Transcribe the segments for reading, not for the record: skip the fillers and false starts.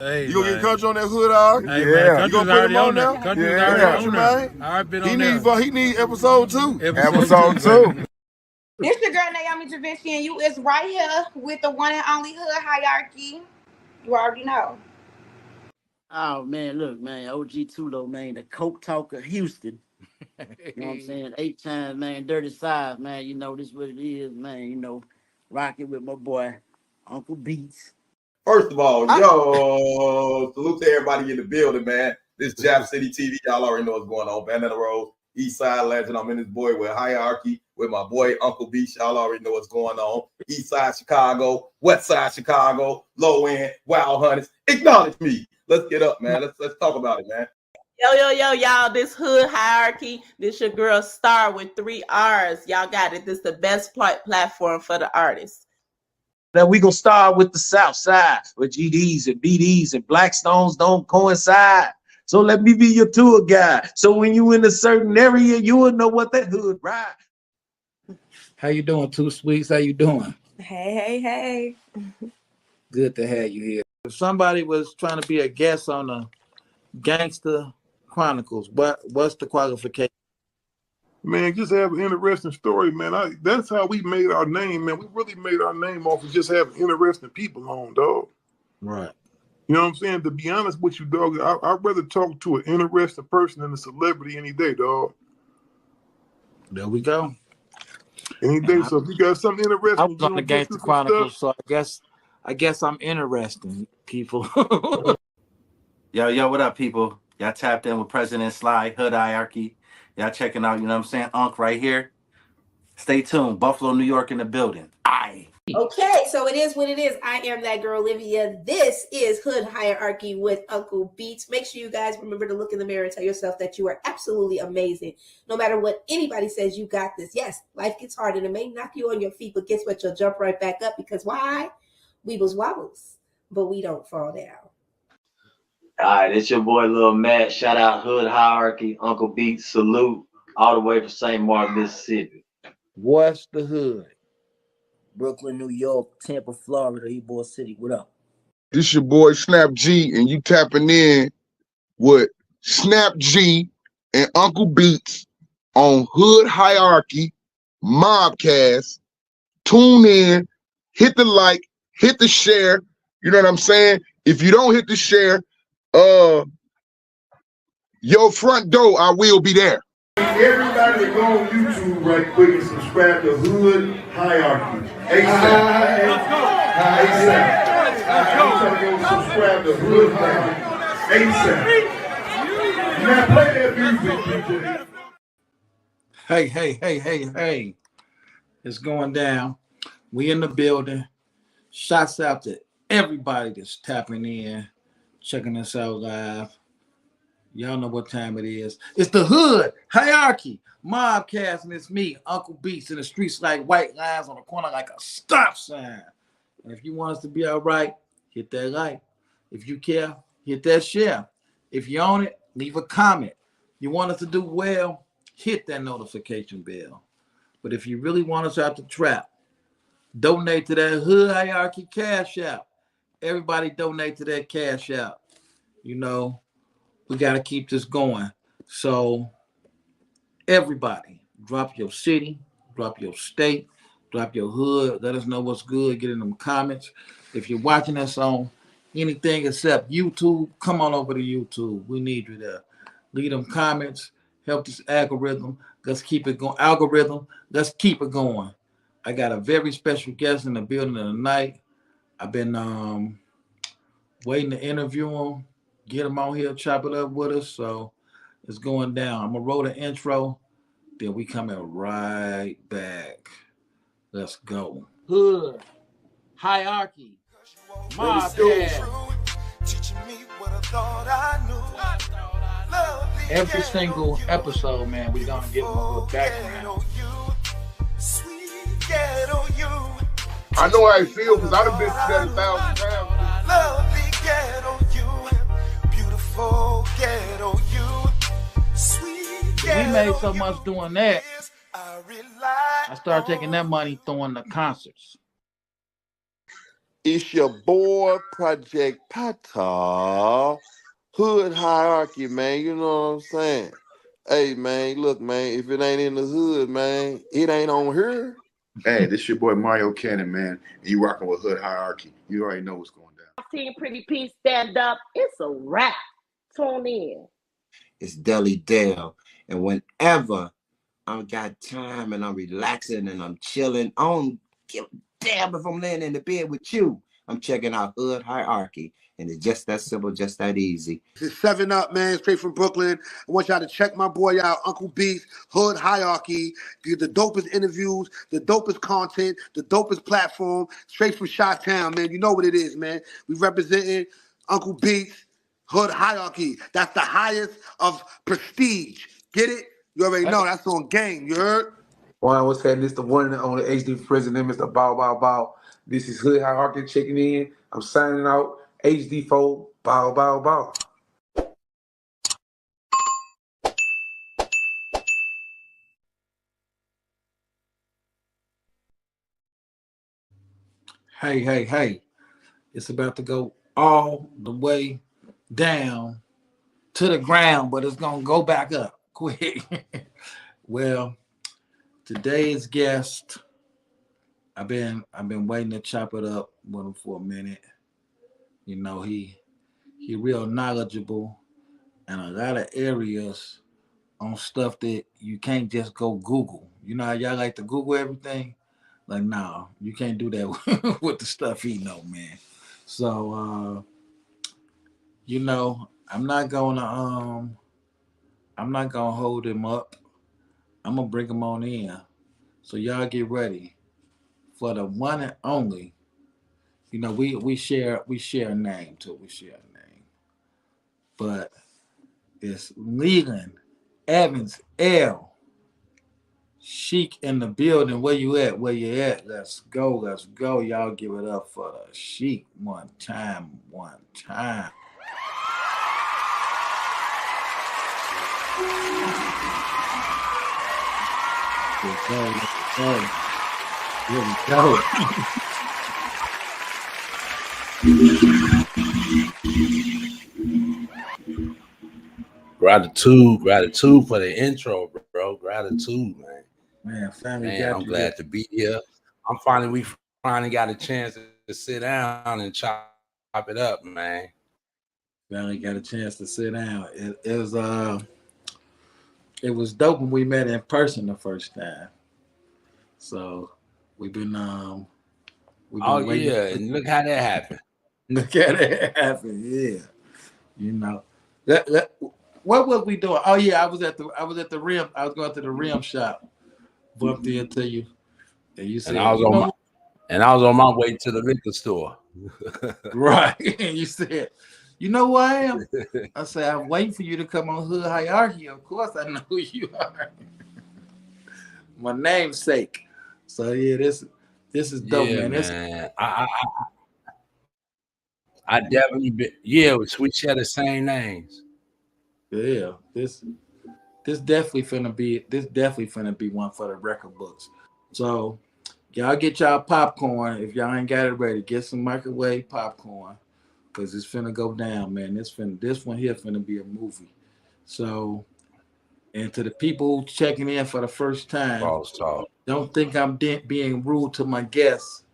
Hey, you gonna get country on that hood hour? Hey, man, you gonna put him on there? Country's already on there. Man. He need episode 2. Episode 2. It's your girl Naomi Da Vinci, and you is right here with the one and only hood hierarchy. You already know. Oh man, look, man, OG Tulo, man, the Coke Talker Houston. You know what I'm saying? 8 times, man, dirty size, man. You know, this is what it is, man. You know, rocking with my boy, Uncle Beats. First of all, yo, salute to everybody in the building, man. This Jap City TV, y'all already know what's going on. Bandana Road, East Side Legend. I'm in this boy with Hierarchy, with my boy Uncle Beats. Y'all already know what's going on. East Side Chicago, West Side Chicago, low end, Wild Hunters. Acknowledge me. Let's get up, man. Let's talk about it, man. Yo, y'all. This hood hierarchy. This your girl Star with 3 R's. Y'all got it. This is the best platform for the artists. Now we gonna start with the South Side, where GDs and BDs and Blackstones don't coincide. So let me be your tour guide. So when you in a certain area, you will know what that hood ride. How you doing, Two Sweets? How you doing? Hey. Good to have you here. If somebody was trying to be a guest on the Gangster Chronicles, what's the qualification? Man, just have an interesting story, man. That's how we made our name, man. We really made our name off of just having interesting people on, dog. Right. You know what I'm saying? To be honest with you, dog, I'd rather talk to an interesting person than a celebrity any day, dog. There we go. Any day. So if you got something interesting, I was on the Gangster Chronicles, so I guess I'm interesting, people. Yo, what up, people? Y'all tapped in with President Sly, Hood Hierarchy. Y'all checking out, you know what I'm saying? Unc right here. Stay tuned. Buffalo, New York in the building. Aye. Okay, so it is what it is. I am that girl, Olivia. This is Hood Hierarchy with Uncle Beats. Make sure you guys remember to look in the mirror and tell yourself that you are absolutely amazing. No matter what anybody says, you got this. Yes, life gets hard and it may knock you on your feet, but guess what? You'll jump right back up because why? We wobbles, but we don't fall down. All right, it's your boy Lil Matt. Shout out Hood Hierarchy, Uncle Beats, salute all the way from St. Martin, Mississippi. What's the hood? Brooklyn, New York, Tampa, Florida, Ybor City. What up? This your boy Snap G, and you tapping in with Snap G and Uncle Beats on Hood Hierarchy, Mobcast. Tune in, hit the like, hit the share. You know what I'm saying? If you don't hit the share, your front door, I will be there. Everybody that go on YouTube right quick and subscribe to Hood Hierarchy. ASAP. Subscribe to Hood Hierarchy. ASAP. Now play that music, DJ. Hey. It's going down. We in the building. Shouts out to everybody that's tapping in, checking us out live. Y'all know what time it is. It's the Hood Hierarchy, Mobcast, and it's me, Uncle Beats, in the streets like white lines on the corner like a stop sign. And if you want us to be all right, hit that like. If you care, hit that share. If you own it, leave a comment. You want us to do well, hit that notification bell. But if you really want us out the trap, donate to that Hood Hierarchy Cash App. Everybody donate to that Cash App. You know, we got to keep this going. So everybody, drop your city, drop your state, drop your hood. Let us know what's good. Get in them comments. If you're watching us on anything except YouTube, come on over to YouTube. We need you there. Leave them comments. Help this algorithm. Let's keep it going. Let's keep it going. I got a very special guest in the building tonight. I've been waiting to interview him, get him on here, chop it up with us. So it's going down. I'm going to roll the intro. Then we coming right back. Let's go. Hood Hierarchy. Mobcast. Every single episode, man, we gonna give them a little background. I know how I feel because I've been through that 1,000 times. Lovely ghetto you, beautiful ghetto you, sweet ghetto. We made so much doing that. I started taking that money, throwing the concerts. It's your boy, Project Pata, Hood Hierarchy, man. You know what I'm saying? Hey, man, look, man, if it ain't in the hood, man, it ain't on here. Hey, this your boy Mario Cannon, man. And you rocking with Hood Hierarchy. You already know what's going down. Team Pretty P stand up. It's a wrap. Tune in. It's Deli Dale. And whenever I got time and I'm relaxing and I'm chilling, I don't give a damn if I'm laying in the bed with you. I'm checking out Hood Hierarchy. And it's just that simple, just that easy. It's 7 Up, man, straight from Brooklyn. I want y'all to check my boy out, Uncle Beats, Hood Hierarchy. Get the dopest interviews, the dopest content, the dopest platform, straight from Chi-Town, man. You know what it is, man. We representing Uncle Beats, Hood Hierarchy. That's the highest of prestige. Get it? You already know. That's on game. You heard? Well, what's happening? It's the one and only HD president, Mr. Bow Bow Bow. This is Hood Hierarchy checking in. I'm signing out. HD4, Bow Bow Bow. Hey. It's about to go all the way down to the ground, but it's going to go back up quick. Well, today's guest, I've been waiting to chop it up with him for a minute. You know, he real knowledgeable in a lot of areas on stuff that you can't just go Google. You know how y'all like to Google everything? Like, no, you can't do that with the stuff he know, man. So, you know, I'm not gonna hold him up. I'm gonna bring him on in. So y'all get ready for the one and only. You know, we share a name too. We share a name, but it's Leeland Evans-El. Sheik in the building. Where you at? Let's go. Y'all give it up for the Sheik one time. Here we go. Gratitude for the intro, bro. Gratitude, man. Man, family, man, I'm glad to be here. We finally got a chance to sit down and chop it up, man. Finally got a chance to sit down. It was dope when we met in person the first time. So we've been waiting. Yeah, and look how that happened. Yeah. You know. What was we doing? Oh yeah, I was at the rim. I was going to the rim shop. Bumped into you. And you said, and I was on my way to the liquor store. Right. And you said, you know who I am? I said, I'm waiting for you to come on Hood Hierarchy. Of course I know who you are. My namesake. So yeah, this is dope, man. Man. I definitely we share the same names. Yeah, this definitely finna be one for the record books. So y'all get y'all popcorn. If y'all ain't got it ready, get some microwave popcorn, cause it's finna go down, man. This one here finna be a movie. So, and to the people checking in for the first time, don't think I'm being rude to my guests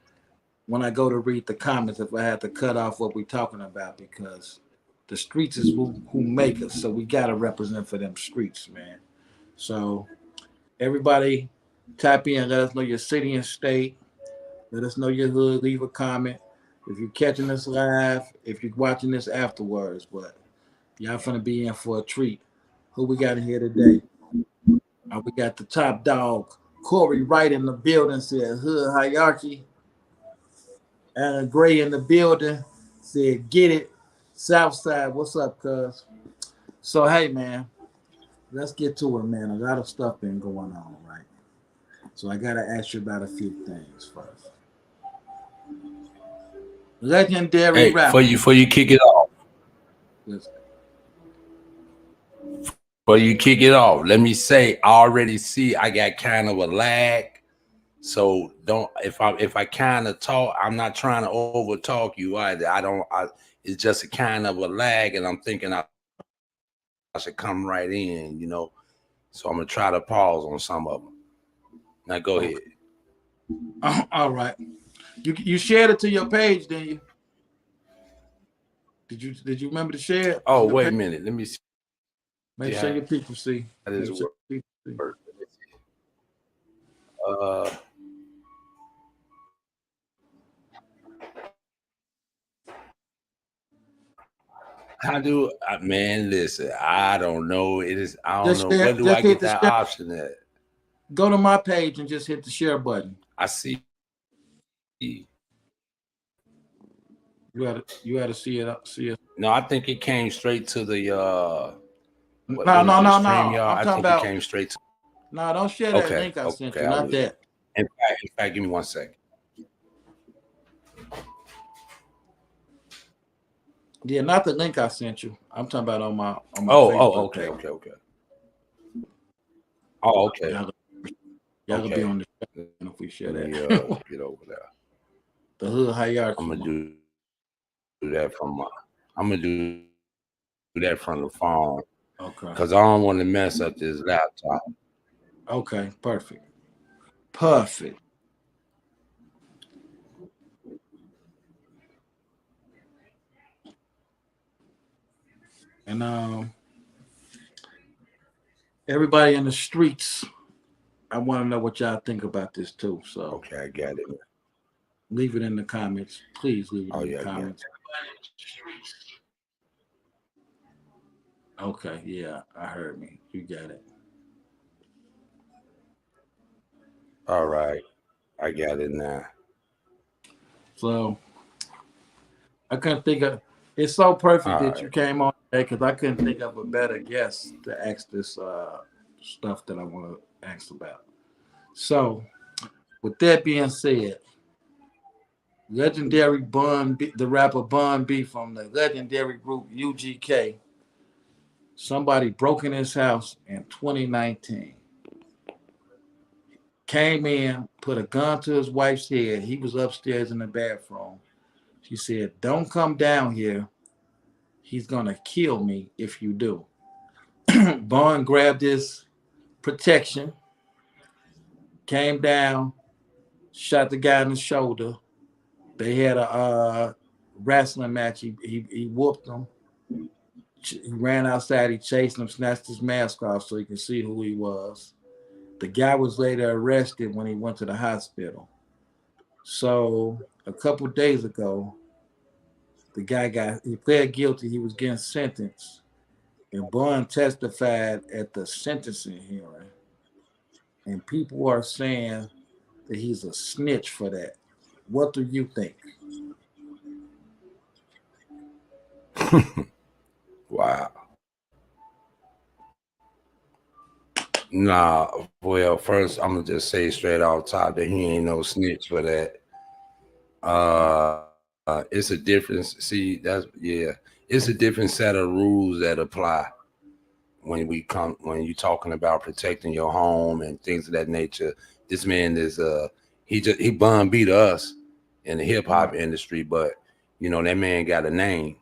when I go to read the comments if I had to cut off what we're talking about, because the streets is who make us. So we got to represent for them streets, man. So everybody type in, let us know your city and state. Let us know your hood. Leave a comment. If you're catching this live, if you're watching this afterwards, but y'all finna be in for a treat. Who we got in here today? We got the top dog, Corey Wright in the building, said Hood Hierarchy. Alan Gray in the building said, get it. Southside, what's up, cuz? So, hey, man, let's get to it, man. A lot of stuff been going on, right? So I got to ask you about a few things first. Legendary rapper. Before you kick it off. Before you kick it off, let me say, I already see I got kind of a lag. So don't if I kind of talk, I'm not trying to over talk you either. It's just a kind of a lag, and I'm thinking I should come right in, you know. So I'm gonna try to pause on some of them. Now go ahead. All right. You shared it to your page, didn't you? Did you remember to share it? Oh, wait a minute. Let me see. Make sure your people see. That is Make sure your people see. How do man? Listen, I don't know. I don't Just know. share, Where do just I hit get the that share. option at? Go to my page and just hit the share button. I see. You gotta see it. See it. No, I think it came straight to the No. I'm talking I think about. it came straight to. No, don't share that Okay, link I sent okay, you. I Not will. that. In fact, give me 1 second. Yeah, not the link I sent you. I'm talking about on my Oh, Facebook okay, page. okay. Oh, okay. Y'all gonna be on the show if we share that. Get over there. The hood hierarchy. I'm gonna do that from my. I'm gonna do that from the phone. Okay. Because I don't want to mess up this laptop. Okay, perfect. Perfect. And everybody in the streets, I want to know what y'all think about this too. So okay, I got it. Leave it in the comments. Please leave it in the comments. Okay, yeah, I heard me. You got it. All right, I got it now. So I couldn't think of. It's so perfect that you came on today because I couldn't think of a better guest to ask this stuff that I want to ask about. So, with that being said, legendary Bun-B, the rapper Bun-B from the legendary group UGK, somebody broke in his house in 2019. Came in, put a gun to his wife's head. He was upstairs in the bathroom. She said, "Don't come down here. He's going to kill me if you do." Bun grabbed his protection, came down, shot the guy in the shoulder. They had a wrestling match. He whooped him. He ran outside. He chased him, snatched his mask off so he could see who he was. The guy was later arrested when he went to the hospital. So a couple days ago, the guy he pled guilty. He was getting sentenced. And Bun testified at the sentencing hearing. And people are saying that he's a snitch for that. What do you think? Wow. Nah, well, first I'm gonna just say straight off top that he ain't no snitch for that. It's a difference. See, it's a different set of rules that apply when you're talking about protecting your home and things of that nature. This man is he Bun-B to us in the hip hop industry, but you know that man got a name,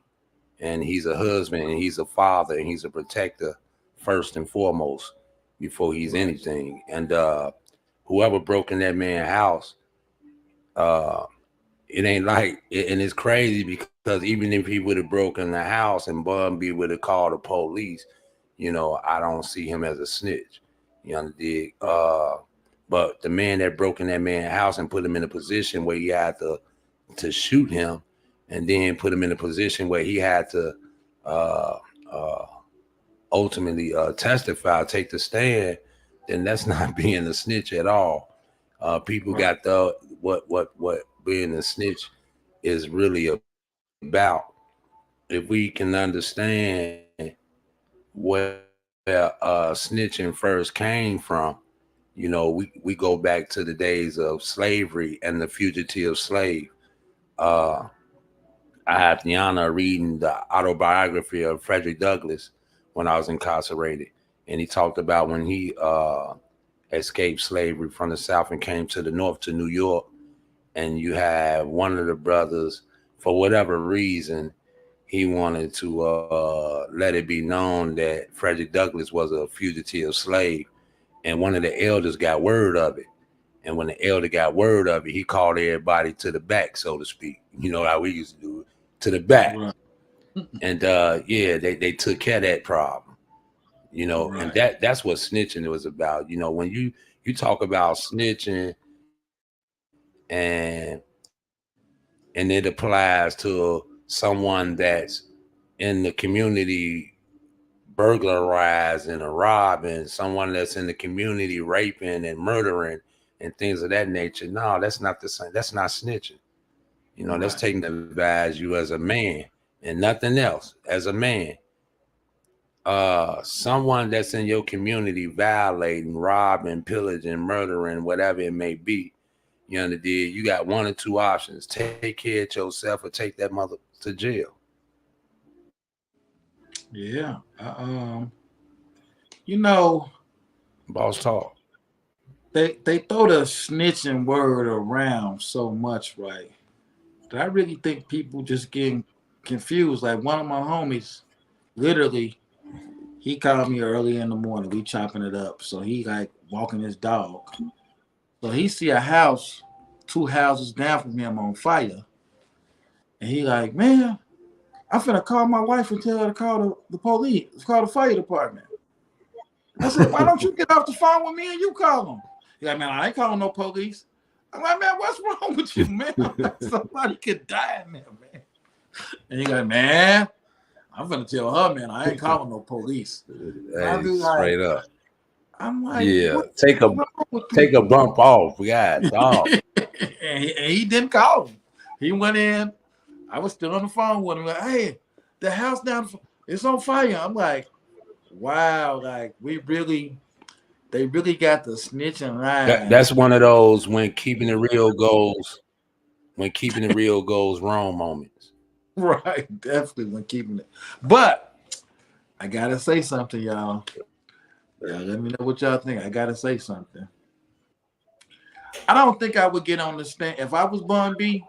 and he's a husband, and he's a father, and he's a protector first and foremost before he's anything. And whoever broke in that man's house, it ain't like, and it's crazy because even if he would have broken the house and Bun-B would have called the police, you know, I don't see him as a snitch. You understand? But the man that broke in that man's house and put him in a position where he had to shoot him, and then put him in a position where he had to ultimately testify, take the stand, then that's not being a snitch at all. People got what being a snitch is really about. If we can understand where snitching first came from, you know, we go back to the days of slavery and the fugitive slave. I had the honor of reading the autobiography of Frederick Douglass when I was incarcerated, and he talked about when he escaped slavery from the South and came to the North to New York. And you have one of the brothers, for whatever reason, he wanted to let it be known that Frederick Douglass was a fugitive slave. And one of the elders got word of it. And when the elder got word of it, he called everybody to the back, so to speak. You know how we used to do it, to the back. Right. And yeah, they took care of that problem. You know, Right. and that's what snitching was about. You know, when you talk about snitching and it applies to someone that's in the community burglarizing or robbing, someone that's in the community raping and murdering and things of that nature. No, that's not the same. That's not snitching. You know, that's taking advise you as a man and nothing else. As a man, someone that's in your community violating, robbing, pillaging, murdering, whatever it may be, you understand? You got one or two options: take care of yourself or take that mother to jail. Yeah. You know, boss talk. They throw the snitching word around so much, right? That I really think people just getting confused. Like one of my homies, literally, he called me early in the morning. We chopping it up. So he like walking his dog. So he see a house, 2 houses down from him on fire. And he like, man, I'm finna call my wife and tell her to call the police, call the fire department. I said, why don't you get off the phone with me and you call them? He's like, man, I ain't calling no police. I'm like, man, what's wrong with you, man? Somebody could die in there, man. And he like, man, I'm gonna tell her, man, I ain't calling no police. Hey, straight up. I'm like, yeah, take a bump off. We got dog. and he didn't call him. He went in. I was still on the phone with him. Like, hey, the house down, it's on fire. I'm like, wow, like they really got the snitching line. That's one of those when keeping it real goes wrong moments. Right, definitely when keeping it. But I gotta say something, y'all. Y'all let me know what y'all think. I gotta say something. I don't think I would get on the stand if I was Bun-B.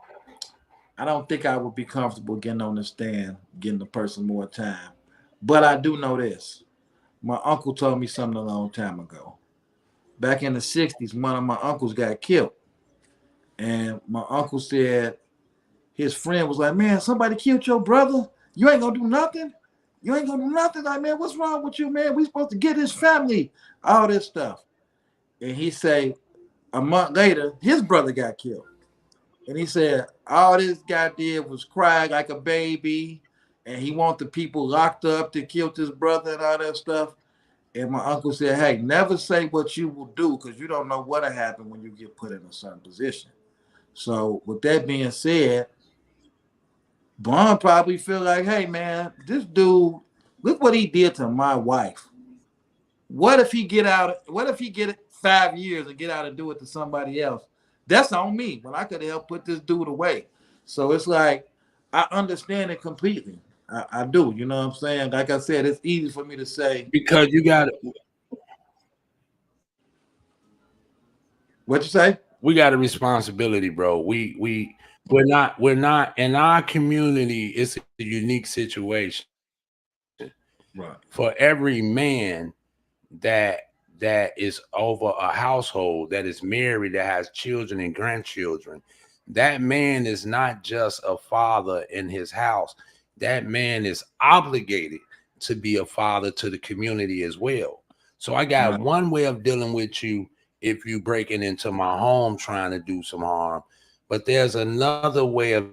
I don't think I would be comfortable getting on the stand, getting the person more time. But I do know this. My uncle told me something a long time ago. Back in the 60s, one of my uncles got killed. And my uncle said his friend was like, man, somebody killed your brother. You ain't gonna do nothing? You ain't gonna do nothing? Like, man, what's wrong with you, man? We supposed to get his family, all this stuff. And he say, a month later, his brother got killed. And he said, all this guy did was cry like a baby. And he want the people locked up that killed his brother and all that stuff. And my uncle said, hey, never say what you will do because you don't know what'll happen when you get put in a certain position. So with that being said, Bun probably feel like, hey, man, this dude, look what he did to my wife. What if he get out? What if he get 5 years and get out and do it to somebody else? That's on me. But I could have helped put this dude away. So it's like, I understand it completely. I do. You know what I'm saying? Like I said, it's easy for me to say. Because you got it. What you say? We got a responsibility, bro. We're not in our community. It's a unique situation. Right. For every man that is over a household, that is married, that has children and grandchildren, that man is not just a father in his house. That man is obligated to be a father to the community as well. So I got one way of dealing with you if you breaking into my home trying to do some harm, but there's another way of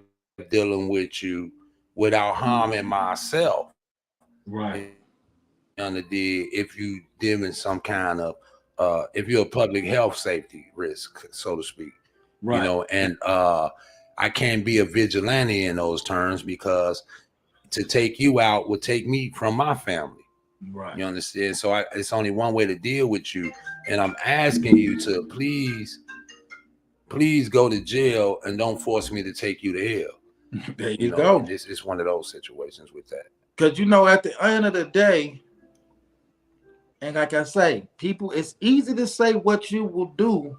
dealing with you without harming myself. Right. If you dealing some kind of if you're a public health safety risk, so to speak. Right. You know, and I can't be a vigilante in those terms because to take you out would take me from my family. Right. You understand? So it's only one way to deal with you. And I'm asking you to please go to jail and don't force me to take you to hell. There you go. It's one of those situations with that. Because, you know, at the end of the day, And like I say, people, it's easy to say what you will do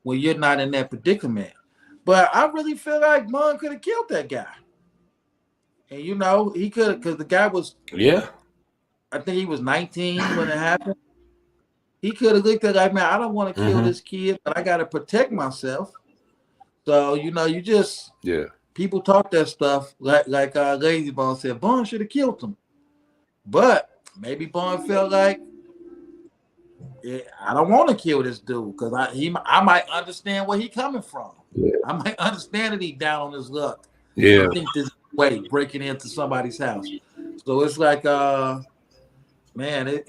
when you're not in that predicament. But I really feel like Bun could have killed that guy. And you know, he could have, because the guy was, Yeah. I think he was 19 when it happened. He could have looked at like, man, I don't want to kill Mm-hmm. this kid, but I got to protect myself. So, you know, you just, Yeah. people talk that stuff like Lazy Bone said, Bun should have killed him. But maybe Bun felt like, I don't want to kill this dude because I might understand where he coming from. Yeah. I might understand that he down on his luck. Yeah. And think this way, breaking into somebody's house. So it's like, man,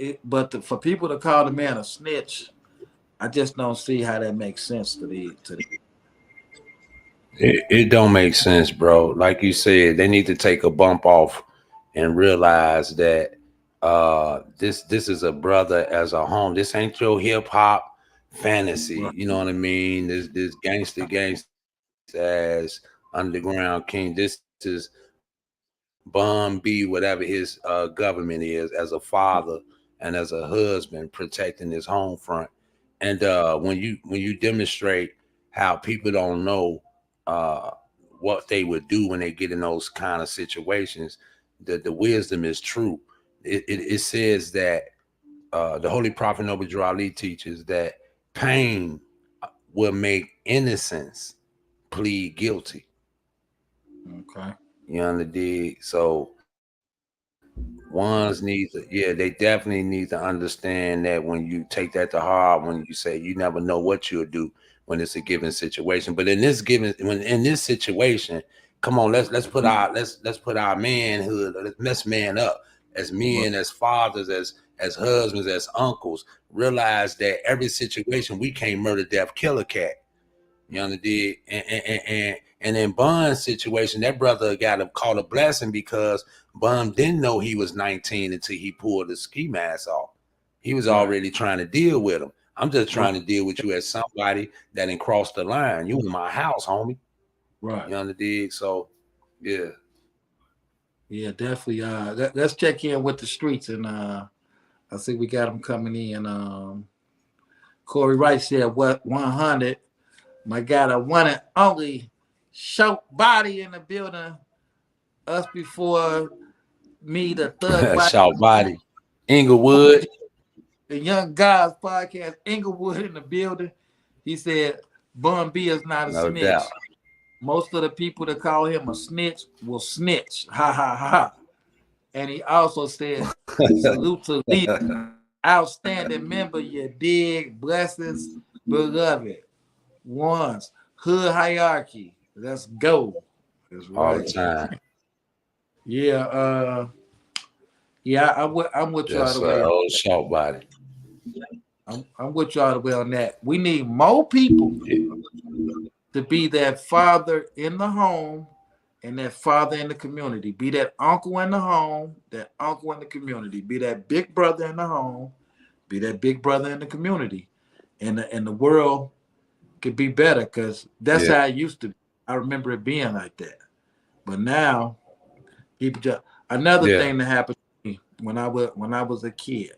for people to call the man a snitch, I just don't see how that makes sense to the. It don't make sense, bro. Like you said, they need to take a bump off and realize that this is a brother as a home. This ain't your hip hop fantasy. You know what I mean? This gangster as underground king. This is Bun-B, whatever his government is, as a father and as a husband protecting his home front. And when you demonstrate how people don't know what they would do when they get in those kind of situations, the wisdom is true. It says that the Holy Prophet Noble Ali teaches that pain will make innocence plead guilty. Okay. You understand? So ones need to, yeah, they definitely need to understand that when you take that to heart, when you say you never know what you'll do when it's a given situation. But in this situation, come on, let's put our manhood, let's man up as men, as fathers, as husbands, as uncles. Realize that every situation we can't murder, death, kill a cat. You understand? And in Bun's situation, that brother got called a blessing because Bun didn't know he was 19 until he pulled the ski mask off. He was already trying to deal with him. I'm just trying to deal with you as somebody that didn't cross the line. You in my house, homie. Right. You understand? So, yeah. Yeah, definitely. Let's check in with the streets, and I see we got them coming in. Corey Wright said, "What 100? My guy, the one and only short body in the building. Us before me, the thug body. Short body. Inglewood. The Young Guys podcast. Inglewood in the building. He said, Bun-B is not a No snitch. doubt. Most of the people that call him a snitch will snitch. Ha ha ha." And he also said, salute to Leeland, outstanding member, you dig, blessings, beloved. Ones, hood hierarchy. Let's go. That's right. All the time. Yeah, I'm with you all the way. Old short body. I'm with you all the way on that. We need more people to be that father in the home and that father in the community. Be that uncle in the home, that uncle in the community. Be that big brother in the home, be that big brother in the community. And the world could be better because that's how it used to be. I remember it being like that. But now, people just another thing that happened to me when I was a kid.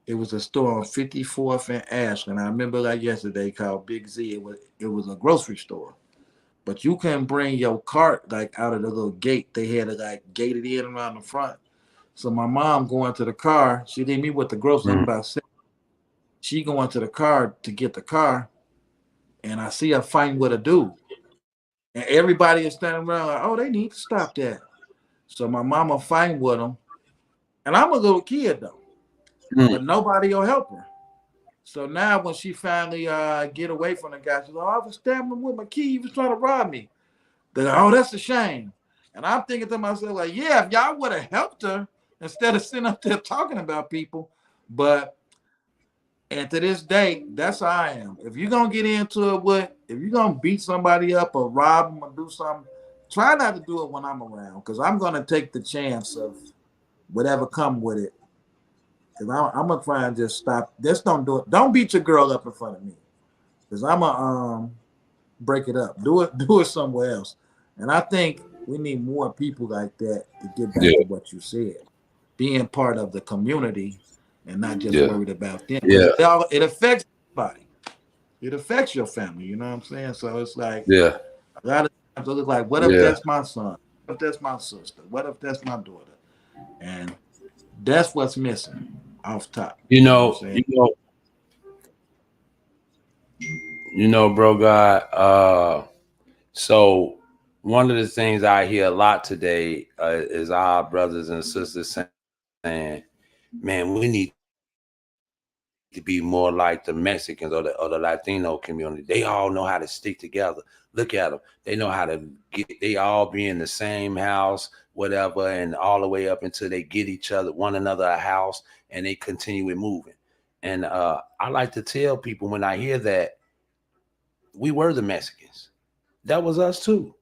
It was a store on 54th and Ashland. I remember like yesterday called Big Z. It was a grocery store. But you couldn't bring your cart like out of the little gate. They had it like gated in around the front. So my mom going to the car, she didn't meet with the groceries. I'm about 7. She going to the car to get the car, and I see her fighting with a dude. And everybody is standing around like, oh, they need to stop that. So my mama fighting with him. And I'm a little kid though. But nobody will help her. So now when she finally get away from the guy, she's like, oh, I was stabbing him with my key. He was trying to rob me. They're like, oh, that's a shame. And I'm thinking to myself, like, yeah, if y'all would have helped her instead of sitting up there talking about people. And to this day, that's how I am. If you're going to get into it if you're going to beat somebody up or rob them or do something, try not to do it when I'm around because I'm going to take the chance of whatever come with it. Because I'm going to try and just stop. Just don't do it. Don't beat your girl up in front of me. Because I'm going to break it up. Do it somewhere else. And I think we need more people like that to get back to what you said. Being part of the community and not just Yeah. worried about them. Yeah. Because it affects everybody. It affects your family. You know what I'm saying? So it's like Yeah. a lot of times I look like, what if Yeah. that's my son? What if that's my sister? What if that's my daughter? And that's what's missing off top. You You know what I'm know, saying? bro, God. So one of the things I hear a lot today is our brothers and sisters saying, "Man, we need to be more like the Mexicans or the Latino community. They all know how to stick together. Look at them. They know how to they all be in the same house, whatever, and all the way up until they get one another a house, and they continue with moving." And I like to tell people when I hear that, we were the Mexicans. That was us too.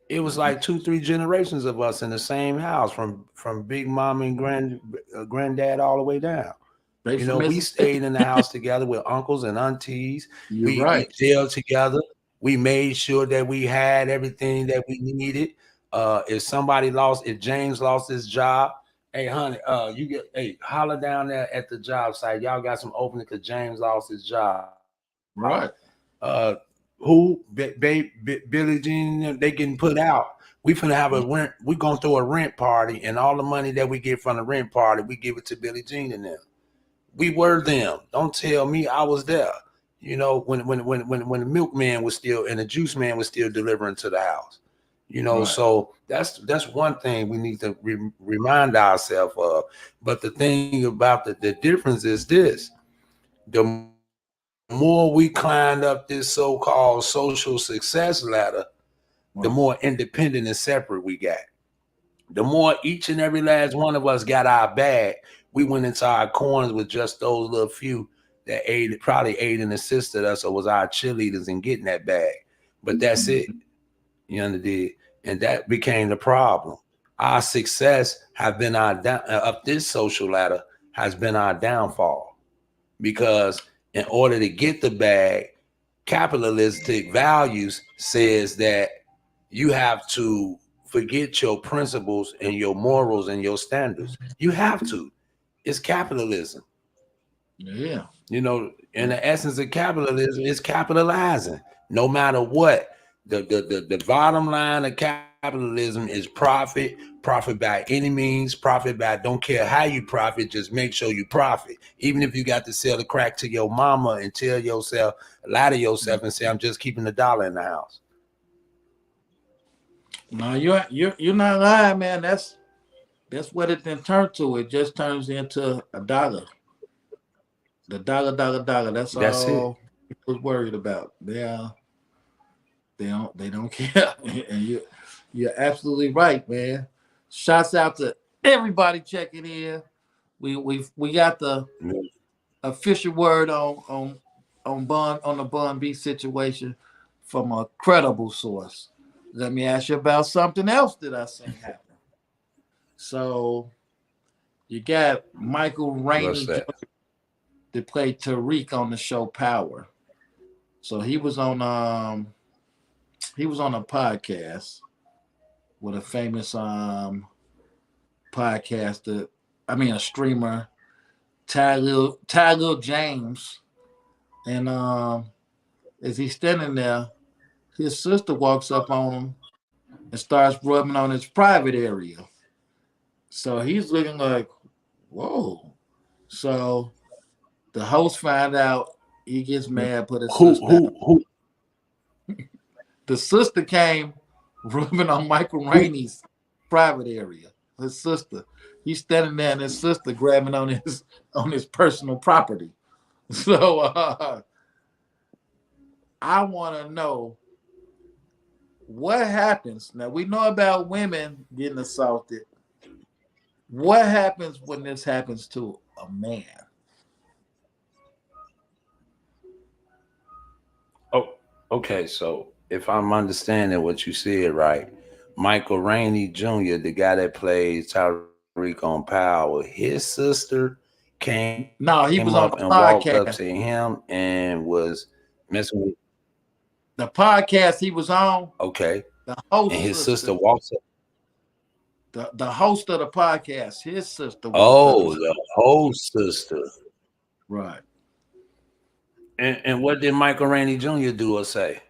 It was like 2-3 generations of us in the same house, from Big Mom and Granddad all the way down. Straight from We Mississippi. stayed in the house together with uncles and aunties. You're We right. jailed together. We made sure that we had everything that we needed. If James lost his job, hey honey, holler down there at the job site. Y'all got some opening because James lost his job. Right. Billie Jean, they getting put out. We finna have a rent. We gonna throw a rent party, and all the money that we get from the rent party, we give it to Billie Jean and them. We were them. Don't tell me I was there. When the milkman was still and the juice man was still delivering to the house. Right. So that's one thing we need to remind ourselves of. But the thing about the difference is this: the more we climbed up this so-called social success ladder, the more independent and separate we got. The more each and every last one of us got our bag, we went into our corners with just those little few that probably aided and assisted us or was our cheerleaders in getting that bag. But that's it. You understand? And that became the problem. Our success have been up this social ladder has been our downfall. Because in order to get the bag, capitalistic values says that you have to forget your principles and your morals and your standards. You have to. It's capitalism. Yeah. In the essence of capitalism is capitalizing. No matter what, the bottom line of capitalism is profit by any means, profit by don't care how you profit, just make sure you profit. Even if you got to sell the crack to your mama and tell yourself, lie to yourself and say, I'm just keeping the dollar in the house. No, you're not lying, man. That's what it then turned to. It just turns into a dollar. The dollar. That's all people's worried about. They don't care. And you're absolutely right, man. Shouts out to everybody checking in. We got the official word on the Bun-B situation from a credible source. Let me ask you about something else that I seen happen. So you got Michael Rainey Jr. that played Tariq on the show Power. So he was on a podcast with a famous podcaster. I mean a streamer, Ty Lil James. And as he's standing there, his sister walks up on him and starts rubbing on his private area. So he's looking like, whoa. So the host find out, he gets mad, put his sister out. The sister came rubbing on Michael Rainey's private area. His sister. He's standing there and his sister grabbing on his personal property. So I want to know what happens. Now we know about women getting assaulted. What happens when this happens to a man? Oh, okay. So if I'm understanding what you said right, Michael Rainey Jr., the guy that plays Tyreek on Power, his sister came he was on up the and podcast. walked up to him and was messing with the podcast he was on. Okay. The host and his sister walks up. the host of the podcast, his sister was Oh, the host sister. right. And what did Michael Rainey Jr. do or say?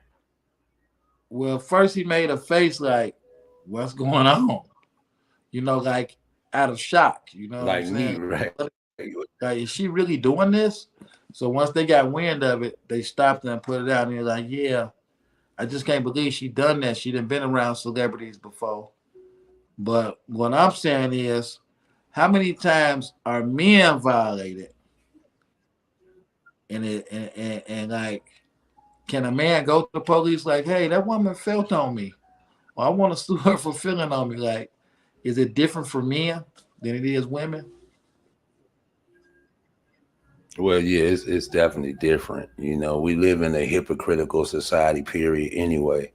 Well, first he made a face like, "What's going on?" You know, like out of shock. You know what I'm Like me, saying? right? Like, is she really doing this? So once they got wind of it, they stopped and put it out. And they're like, "Yeah, I just can't believe she done that. She done been around celebrities before." But what I'm saying is, how many times are men violated? And like, can a man go to the police like, "Hey, that woman felt on me, or I want to sue her for feeling on me"? Like, is it different for men than it is women? Well, yeah, it's definitely different. You know, we live in a hypocritical society, period, anyway.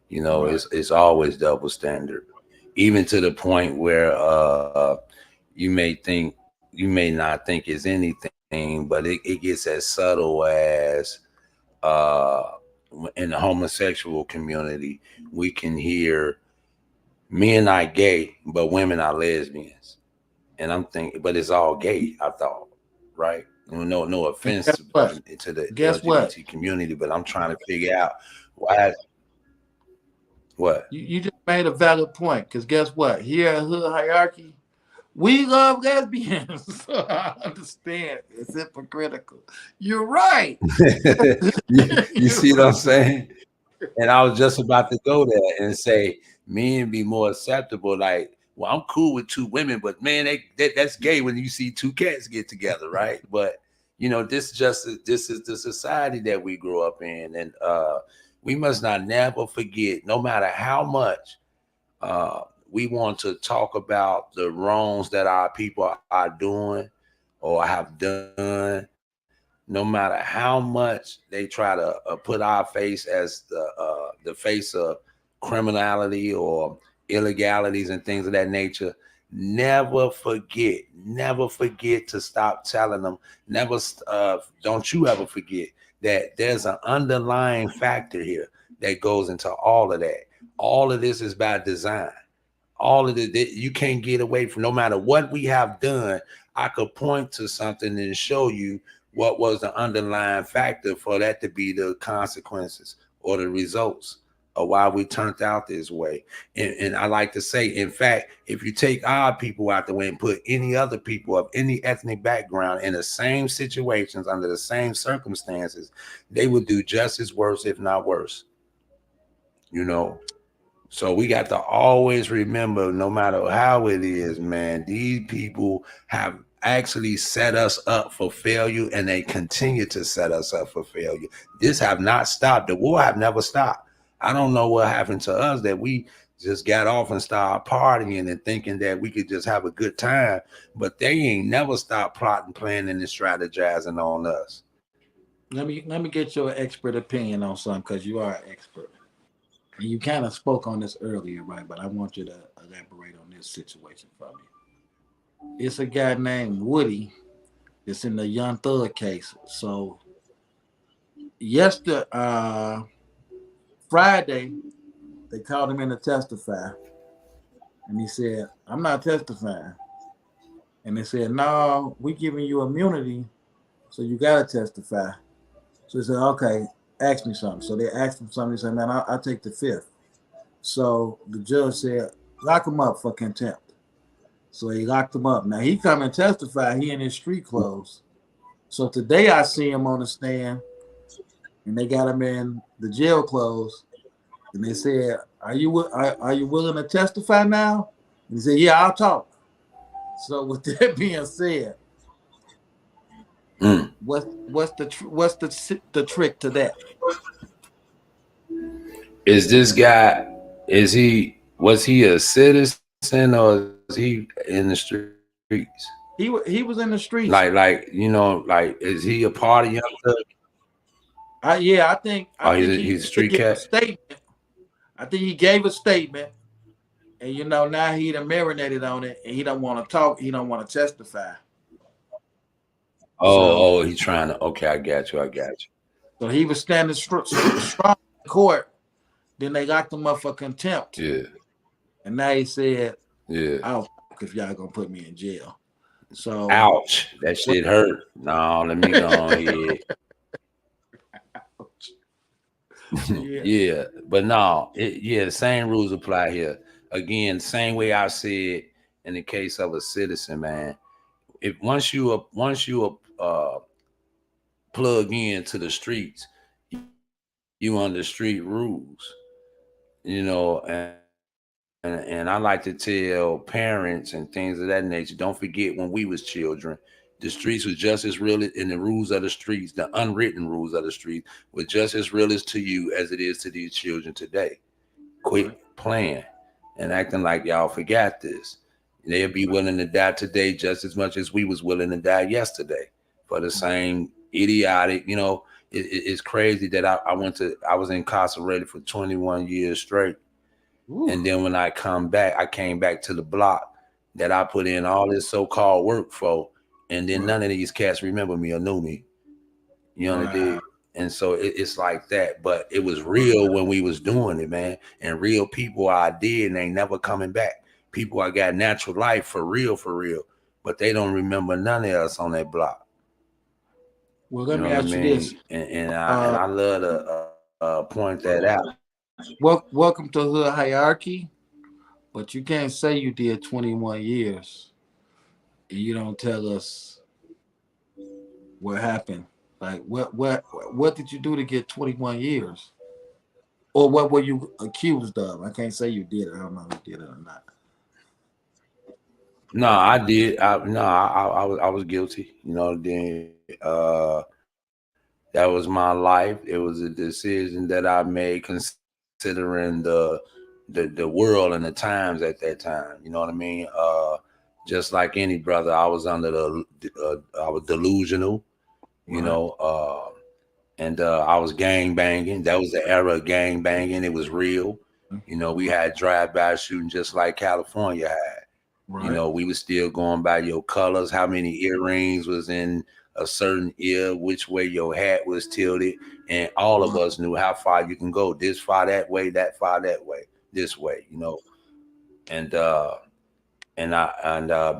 You know, Right. it's always double standard. Even to the point where you may not think it's anything, but it gets as subtle as in the homosexual community, we can hear men are gay, but women are lesbians. And I'm thinking, but it's all gay, I thought, right? No And offense guess what? to the Guess what? LGBT community, but I'm trying to figure out why. What? You just made a valid point, because guess what? Here at Hood Hierarchy, we love lesbians. So I understand it's hypocritical. You're right. You see what I'm saying? And I was just about to go there and say men be more acceptable. Like, well, I'm cool with two women, but man, that's gay when you see two cats get together, right? But you know, this is the society that we grew up in, and we must not never forget, no matter how much we want to talk about the wrongs that our people are doing or have done. No matter how much they try to put our face as the face of criminality or illegalities and things of that nature, never forget to stop telling them. Don't you ever forget that there's an underlying factor here that goes into all of that. All of this is by design. All of it, you can't get away from. No matter what we have done, I could point to something and show you what was the underlying factor for that to be the consequences or the results of why we turned out this way. And I like to say, in fact, if you take our people out the way and put any other people of any ethnic background in the same situations under the same circumstances, they would do just as worse, if not worse. You know, so we got to always remember, no matter how it is, man, these people have actually set us up for failure, and they continue to set us up for failure. This have not stopped. The war have never stopped. I don't know what happened to us that we just got off and started partying and thinking that we could just have a good time, but they ain't never stopped plotting, planning, and strategizing on us. Let me get your expert opinion on something, because you are an expert. And you kind of spoke on this earlier, right? But I want you to elaborate on this situation for me. It's a guy named Woody that's in the Young Thug case. So Friday, they called him in to testify. And he said, "I'm not testifying." And they said, "No, we giving you immunity, so you got to testify." So he said, "Okay, ask me something." So they asked him something. He said, "Man, I'll take the fifth." So the judge said, "Lock him up for contempt." So he locked him up. Now he come and testify. He in his street clothes. So today I see him on the stand, and they got him in the jail clothes. And they said, are you willing to testify now?" And he said, "Yeah, I'll talk." So with that being said, what's the trick to that? Is this guy, was he a citizen or is he in the streets? He was in the streets. Like is he a part of Young Thug? I think he's a street gave a cat. statement. I think he gave a statement, and now he done marinated on it, and he don't want to talk. He don't want to testify. He's trying to. Okay, I got you. So he was standing strong in court. Then they locked him up for contempt. Yeah. And now he said, Yeah. I don't fuck if y'all gonna put me in jail. So Ouch. That shit hurt. No, let me go on here. Yeah, but no, the same rules apply here. Again, same way I said in the case of a citizen, man. If once you plug into the streets, you under street rules, you know, and I like to tell parents and things of that nature, don't forget when we was children, the streets was just as real, and the rules of the streets, the unwritten rules of the street, were just as real as to you as it is to these children today. Quit playing and acting like y'all forgot this. They'll be willing to die today just as much as we was willing to die yesterday for the same idiotic, you know. It's crazy that I was incarcerated for 21 years straight. And then when I came back to the block that I put in all this so-called work for, and then none of these cats remember me or knew me. You know what I did? And so it's like that. But it was real when we was doing it, man. And real people I did, and they never coming back. People I got natural life for real, but they don't remember none of us on that block. Well, let me ask you this. And I love to point that out. Welcome to Hood Hierarchy, but you can't say you did 21 years and you don't tell us what happened. Like what did you do to get 21 years? Or what were you accused of? I can't say you did it. I don't know if you did it or not. No, I did. I was guilty. You know, then that was my life. It was a decision that I made considering the world and the times at that time. You know what I mean? Just like any brother, I was under I was delusional, you know, and I was gang banging. That was the era of gang banging. It was real. You know, we had drive-by shooting just like California had. You know, we was still going by your colors, how many earrings was in a certain ear, which way your hat was tilted, and all of us knew how far you can go. This far that way, that far that way, this way, you know. And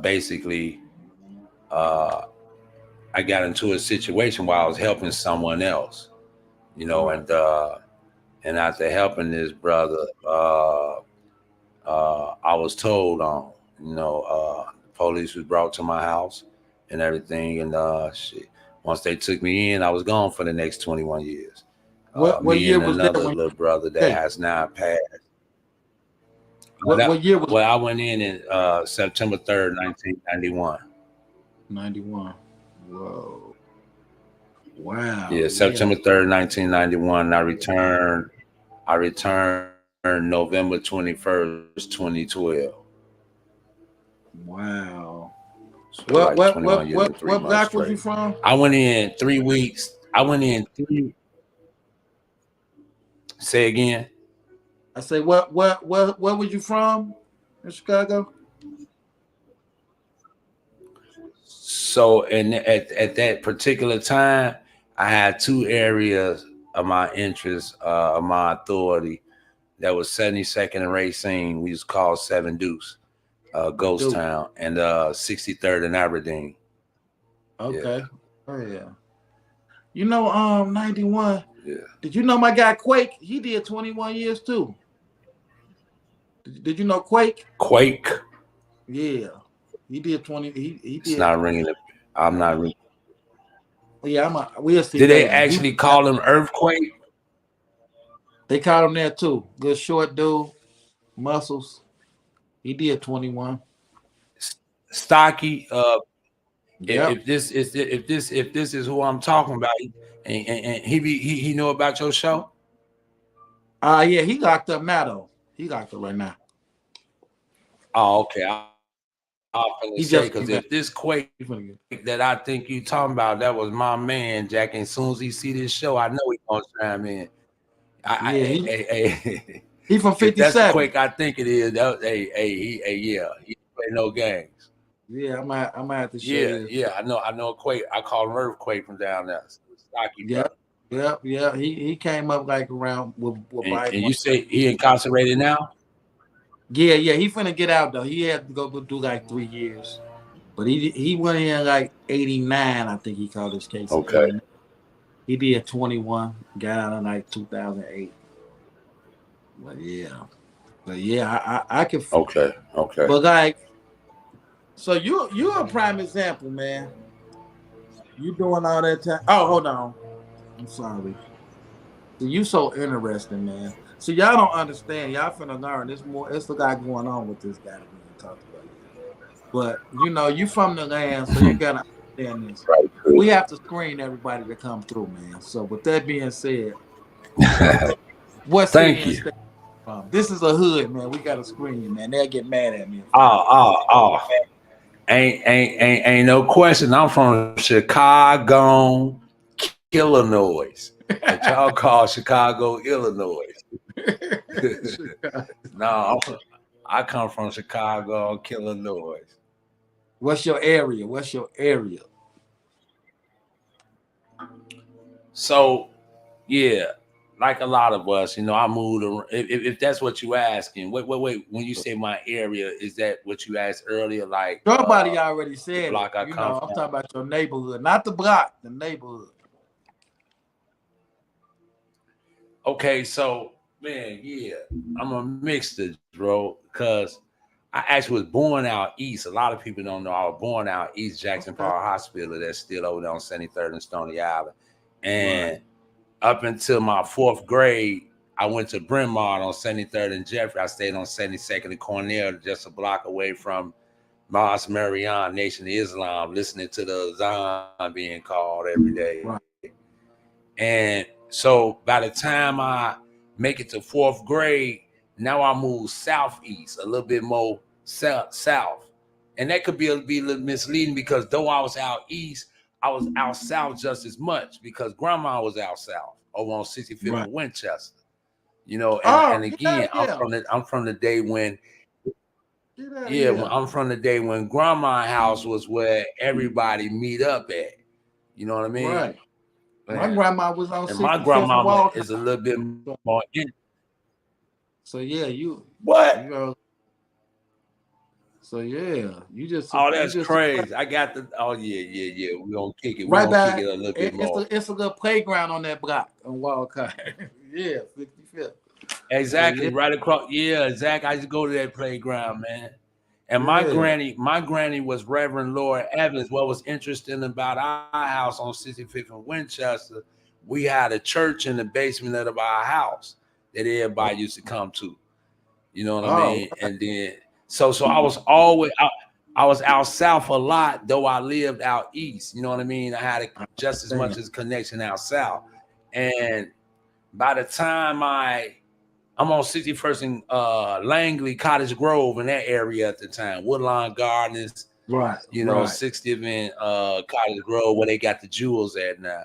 basically I got into a situation where I was helping someone else, you know, and after helping this brother, I was told on, you know, police was brought to my house and everything, and shit. Once they took me in, I was gone for the next 21 years. What year and was another that? little brother that has now passed. What year was? Well, I went in September 3rd, 1991. 91. Whoa. Wow. Yeah, September 3rd, 1991. I returned November 21st, 2012. Wow. So What like block was you from? I went in 3 weeks. Say again. I say where was you from in Chicago? So at that particular time, I had two areas of my interest, of my authority. That was 72nd and Racine. We was called Seven Deuce, Ghost Town, and 63rd and Aberdeen. Okay. Yeah. Oh yeah. You know, 91. Yeah. Did you know my guy Quake? He did 21 years too. Did you know Quake? Quake. Yeah. He did 20. He did. It's not ringing. I'm not ringing. Yeah, we'll see. Did they actually call him Earthquake? They called him that too. Good short dude, muscles. He did 21. Stocky. Yep. If this is who I'm talking about, and he know about your show. Yeah, he locked up now though. He locked up right now. Oh, okay. I'll say because if this Quake that I think you talking about, that was my man, Jack. And as soon as he see this show, I know he gonna chime in. He from 57. That's the Quake I think it is. He play no games. Yeah, I might have to show you. Yeah, I know Quake. I call him Earthquake from down there. Stocky, yeah. He came up like around with and you say he incarcerated now? Yeah, he finna get out though. He had to go do like 3 years. But he went in like 89, I think he called his case in Okay. 89. He did 21, got out in like 2008. But yeah, I can. Okay. But like, so you a prime example, man. You doing all that time. Oh, hold on. I'm sorry. So you so interesting, man. So y'all don't understand. Y'all finna learn. There's more. It's a lot going on with this guy that we done talked about. But you from the land, so you gotta understand this. Right. We have to screen everybody to come through, man. So with that being said, what city Thank and you. state from? This is a hood, man. We gotta screen you, man. They'll get mad at me. Oh. Ain't no question. I'm from Chicago, Illinois. But y'all call Chicago, Illinois. No, I come from Chicago, Illinois. What's your area? So, yeah, like a lot of us, I moved around. If that's what you asking, wait. When you say my area, is that what you asked earlier? Like Somebody already said the block it. I come I'm from? talking about your neighborhood, not the block, the neighborhood. Okay, so man, yeah, I'm a mixture, bro, because I actually was born out east. A lot of people don't know I was born out east Jackson Park Hospital. That's still over there on 73rd and Stony Island. And up until my 4th grade, I went to Bryn Mawr on 73rd and Jeffrey. I stayed on 72nd and Cornell, just a block away from Mars Marion, Nation of Islam, listening to the Azan being called every day. Right. And so by the time I make it to 4th grade, now I move southeast, a little bit more south. And that could be a little misleading because though I was out east, I was out south just as much because grandma was out south over on 65th and Winchester. And again, I'm from the day when I'm from the day when grandma's house was where everybody meet up at. You know what I mean? Right. My grandma was on 65th and my and grandmama Walcott. is a little bit more in. So yeah, What? So yeah, you just. Oh, that's crazy. I got the. Oh yeah. We're gonna kick it. We're Right gonna back. kick it a little bit more. It's a little playground on that block on Walcott. Yeah, 55th. Exactly, So, yeah. right across. Yeah, exactly. I used to go to that playground, man. And my granny was Reverend Laura Evans. What was interesting about our house on 65th and Winchester, we had a church in the basement of our house that everybody used to come to. You know what I mean? And then so I was always I was out south a lot, though I lived out east. You know what I mean? I had just as much as a connection out south. And by the time I'm on 61st and Langley, Cottage Grove in that area at the time, Woodlawn Gardens, right? 60th and Cottage Grove where they got the jewels at now.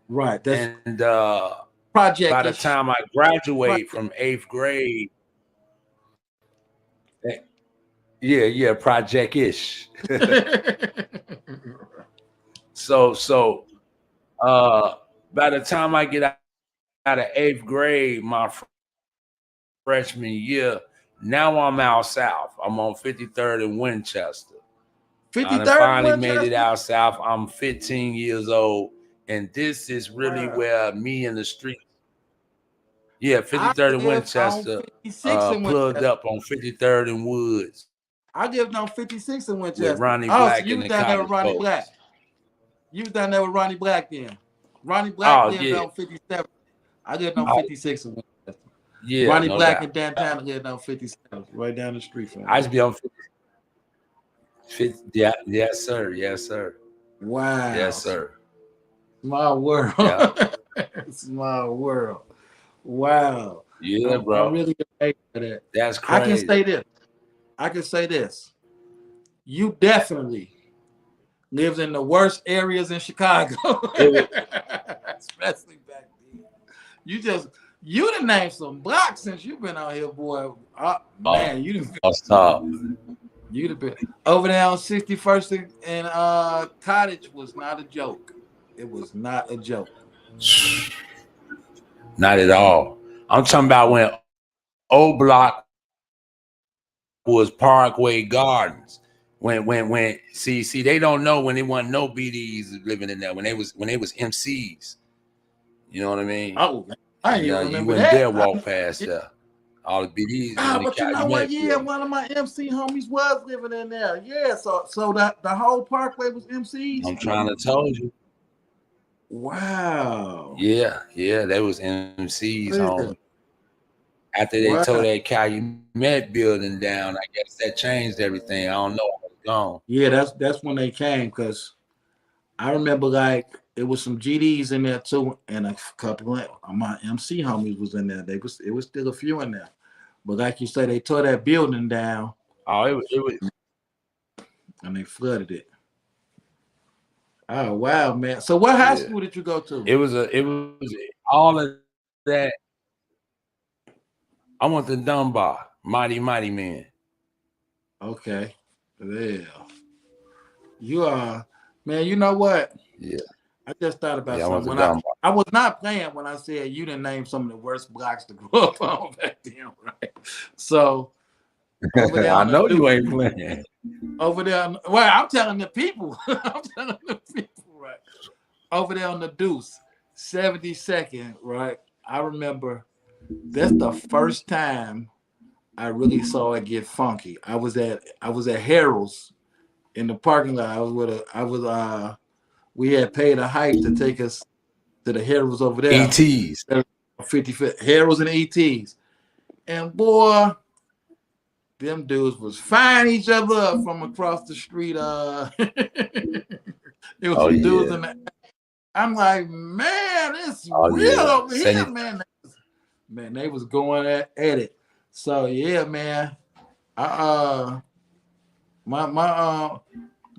Right. That's and project. By the time I graduate from 8th grade, project-ish. So by the time I get out of 8th grade, my freshman year, now I'm out south. I'm on 53rd and Winchester. 53rd I finally made it out south. I'm 15 years old, and this is really where me in the street. Yeah, 53rd and Winchester, plugged up on 53rd and Woods. I lived on 56 in Winchester. With Ronnie Black so you and was the down there with Cottage Ronnie folks. Black. You was down there with Ronnie Black then. Ronnie Black lived on 57. I lived on 56 in Winchester. Yeah, Ronnie no Black doubt. and Dan Tanner lived on 57, right down the street from me. I used to be on 50. Yes, sir. Wow. Yes, sir. Small world. Yeah. Small world. Wow. Yeah, bro. I'm really grateful for that. That's crazy. I can say this. You definitely lived in the worst areas in Chicago. Especially back then. You done named some blocks since you've been out here, boy. Man, you done. Stop. You'd have been over there on 61st and Cottage was not a joke. It was not a joke. Not at all. I'm talking about when O Block was Parkway Gardens. When see they don't know when there wasn't no BDs living in there when they was MCs. You know what I mean? Oh, I ain't And even you remember wouldn't dare that. walk past there. All the BDs in the But you know what? Calumet Yeah, building. one of my MC homies was living in there. Yeah, so the whole Parkway was MCs. I'm trying to tell you. Wow. Yeah, they was MCs Yeah. home. After they tore that Calumet building down, I guess that changed everything. I don't know. I was gone. Yeah, that's when they came, because I remember like it was some GDs in there too, and a couple of my MC homies was in there. It was still a few in there, but like you say, they tore that building down. Oh, it was, and they flooded it. Oh wow, man! So what high school did you go to? It was all of that. I went to Dunbar, Mighty Man. Okay, yeah. You are, man. You know what? Yeah. I just thought about I went something. to Dunbar. I was not playing when I said you didn't name some of the worst blocks to grow up on back then, right? So over there, I know you ain't playing. Over there, well, I'm telling the people. I'm telling the people, right? Over there on the Deuce, 72nd, right? I remember that's the first time I really saw it get funky. I was at Harold's in the parking lot. We had paid a hike to take us to the Harold's over there. ETs. 55th Harold's and ETs. And boy, them dudes was firing each other up from across the street. It was dudes in the. I'm like, man, it's real over here, man. Man, they was going at it. So yeah, man.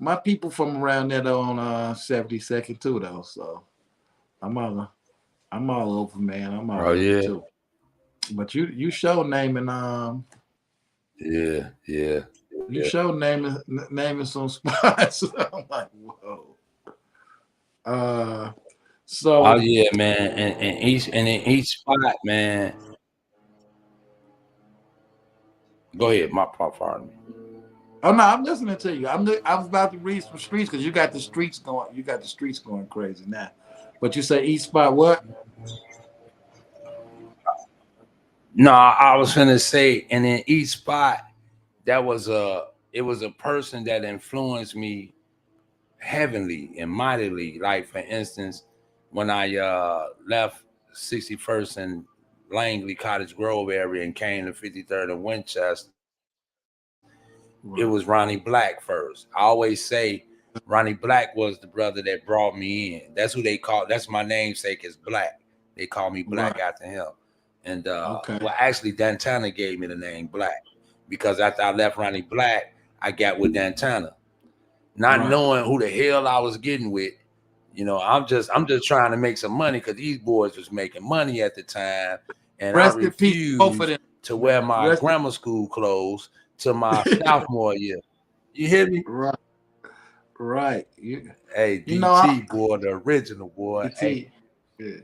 My people from around there though on 72nd too though. So I'm all over, man. I'm all over too. But you show naming Yeah. You show naming some spots. I'm like, whoa. So oh yeah, man, and in each spot, man. Go ahead, pardon me. Oh no, I'm listening to you. I was about to read some streets because you got the streets going. You got the streets going crazy now. But you say each spot what? No, I was finna say, and in each spot, it was a person that influenced me heavily and mightily. Like for instance, when I left 61st and Langley Cottage Grove area and came to 53rd and Winchester, it was Ronnie Black first. I always say Ronnie Black was the brother that brought me in. That's who they call. That's my namesake is Black. They call me Black after him. And well, actually, Dantana gave me the name Black because after I left Ronnie Black, I got with Dantana, not knowing who the hell I was getting with. You know, I'm just trying to make some money because these boys was making money at the time, and I refused to wear my grammar school clothes to my sophomore year. You hear me? Right. Hey, DT boy, the original boy. DT, hey.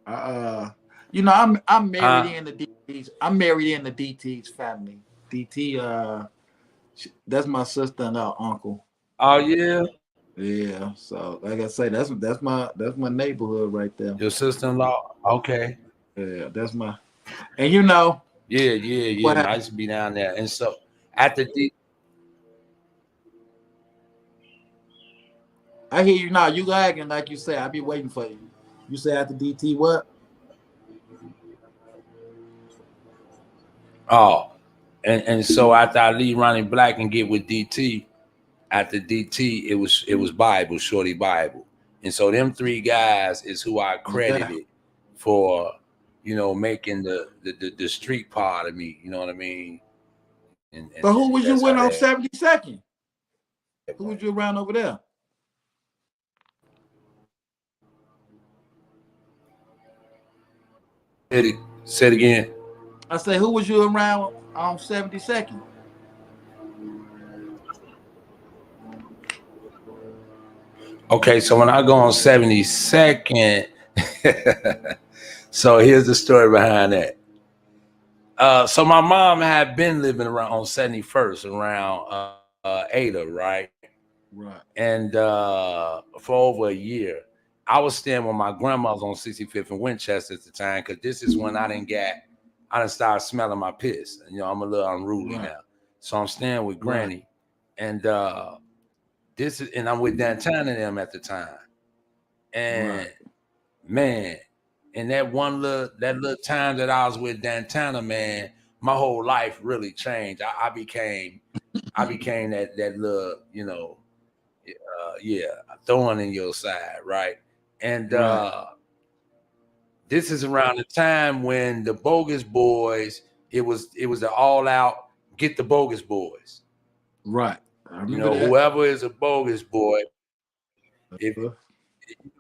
Yeah. You know, I'm married in the DTs. I'm married in the DT's family. DT, that's my sister and our uncle. Oh yeah. Yeah. So like I say, that's my neighborhood right there. Your sister-in-law. Okay. Yeah, that's my. And you know. Yeah. Nice to be down there. And so at the D. I hear you now. You lagging like you say. I be waiting for you. You say after DT what? Oh, and so after I leave Ronnie Black and get with DT, after DT it was Bible, Shorty Bible, and so them three guys is who I credited for, you know, making the street part of me. You know what I mean? And but who was you with on 72nd? Who was you around over there? Say it again. I say, who was you around on 72nd? Okay, so when I go on 72nd, so here's the story behind that. So my mom had been living around on 71st around Ada, right? Right. And for over a year. I was staying with my grandmother's on 65th and Winchester at the time, because this is when I didn't start smelling my piss. You know, I'm a little unruly Right. now. So I'm staying with Right. Granny. And and I'm with Dantan and them at the time. And Right. man, in that little time that I was with Dantana, man, my whole life really changed. I became that little, you know, thorn in your side, right? And Right. this is around the time when the Bogus Boys, it was the all out get the Bogus Boys. Right. I You remember know, that. whoever is a bogus boy, if you know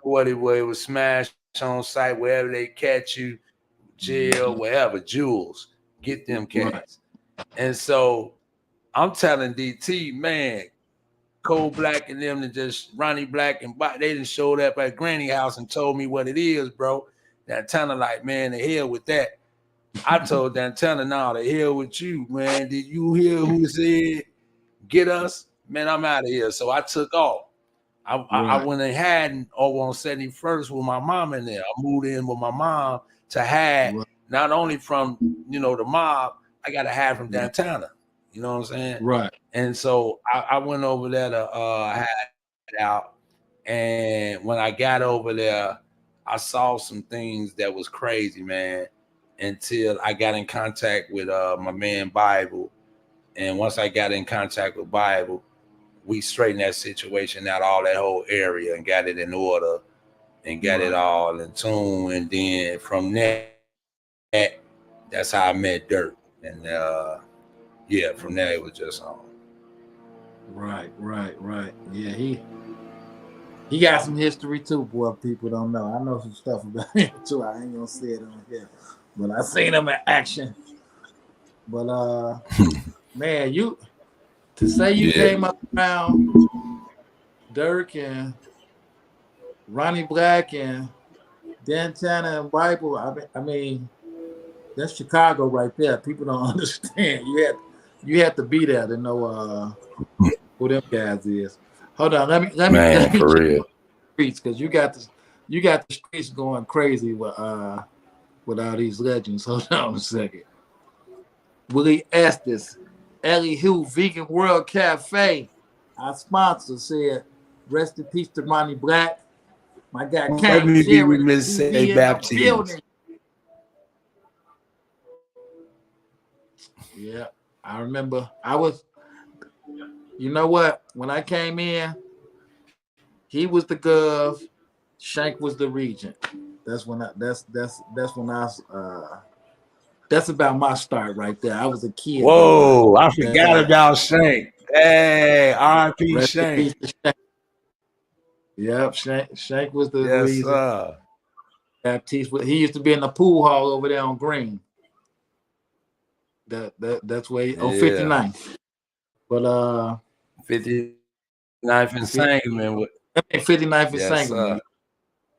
what it was smash on site, wherever they catch you, jail, wherever, jewels, get them Right. cats. And so I'm telling DT, man, Cole Black and them, and just Ronnie Black and they done showed up at Granny house and told me what it is, bro. Dantana like, man, the hell with that. I told Dantana, nah, the hell with you, man. Did you hear who said get us? Man, I'm out of here. So I took off. I Right. went and had over on 71st with my mom in there. I moved in with my mom to hide Right. not only from, you know, the mob, I got to hide from Right. Dantana. You know what I'm saying? Right. And so I went over there to hide out. And when I got over there, I saw some things that was crazy, man, until I got in contact with my man Bible. And once I got in contact with Bible, we straightened that situation out, all that whole area, and got it in order and got it Right. all in tune. And then from there, that's how I met Dirt. And yeah, from there it was just on. Right. Yeah, he got some history too, boy. People don't know. I know some stuff about him too. I ain't gonna say it on here, but I seen him in action. But man, you to say you Yeah. came up around Dirk and Ronnie Black and Dantana and Bible. I mean, that's Chicago right there. People don't understand. You have to be there to know who them guys is. Hold on, let me Man, for check real. streets, because you got the streets going crazy with all these legends. Hold on a second. Willie Estes, Ellie Hu, Vegan World Cafe, our sponsor, said, "Rest in peace to Ronnie Black." My guy Let Kane me be Jared remiss TV say in the Baptiste. building. Yeah, I remember. You know what? When I came in, he was the gov, Shank was the regent. That's when that's when I was. That's about my start right there. I was a kid then. Whoa, I forgot about Shank. Hey, R.I.P. Rest in peace Shank. to Shank. Yep, Shank was the Yes, reason. sir. Baptiste, he used to be in the pool hall over there on Green. That's where on Yeah. 59th. But 59th and Sangamon. 59th and Yes, Sangamon. sir.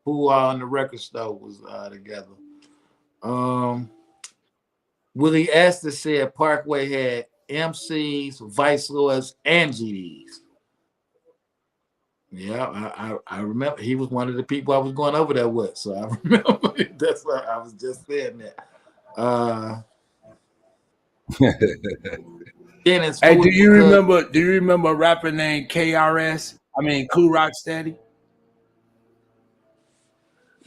Pool hall and the record store was together. Willie Estes said Parkway had MCs, vice lords, and GDs. Yeah, I remember he was one of the people I was going over there with, so I remember. That's why I was just saying that. Dennis, Hey, who do is you because remember a rapper named KRS? I mean, Cool Rock Steady?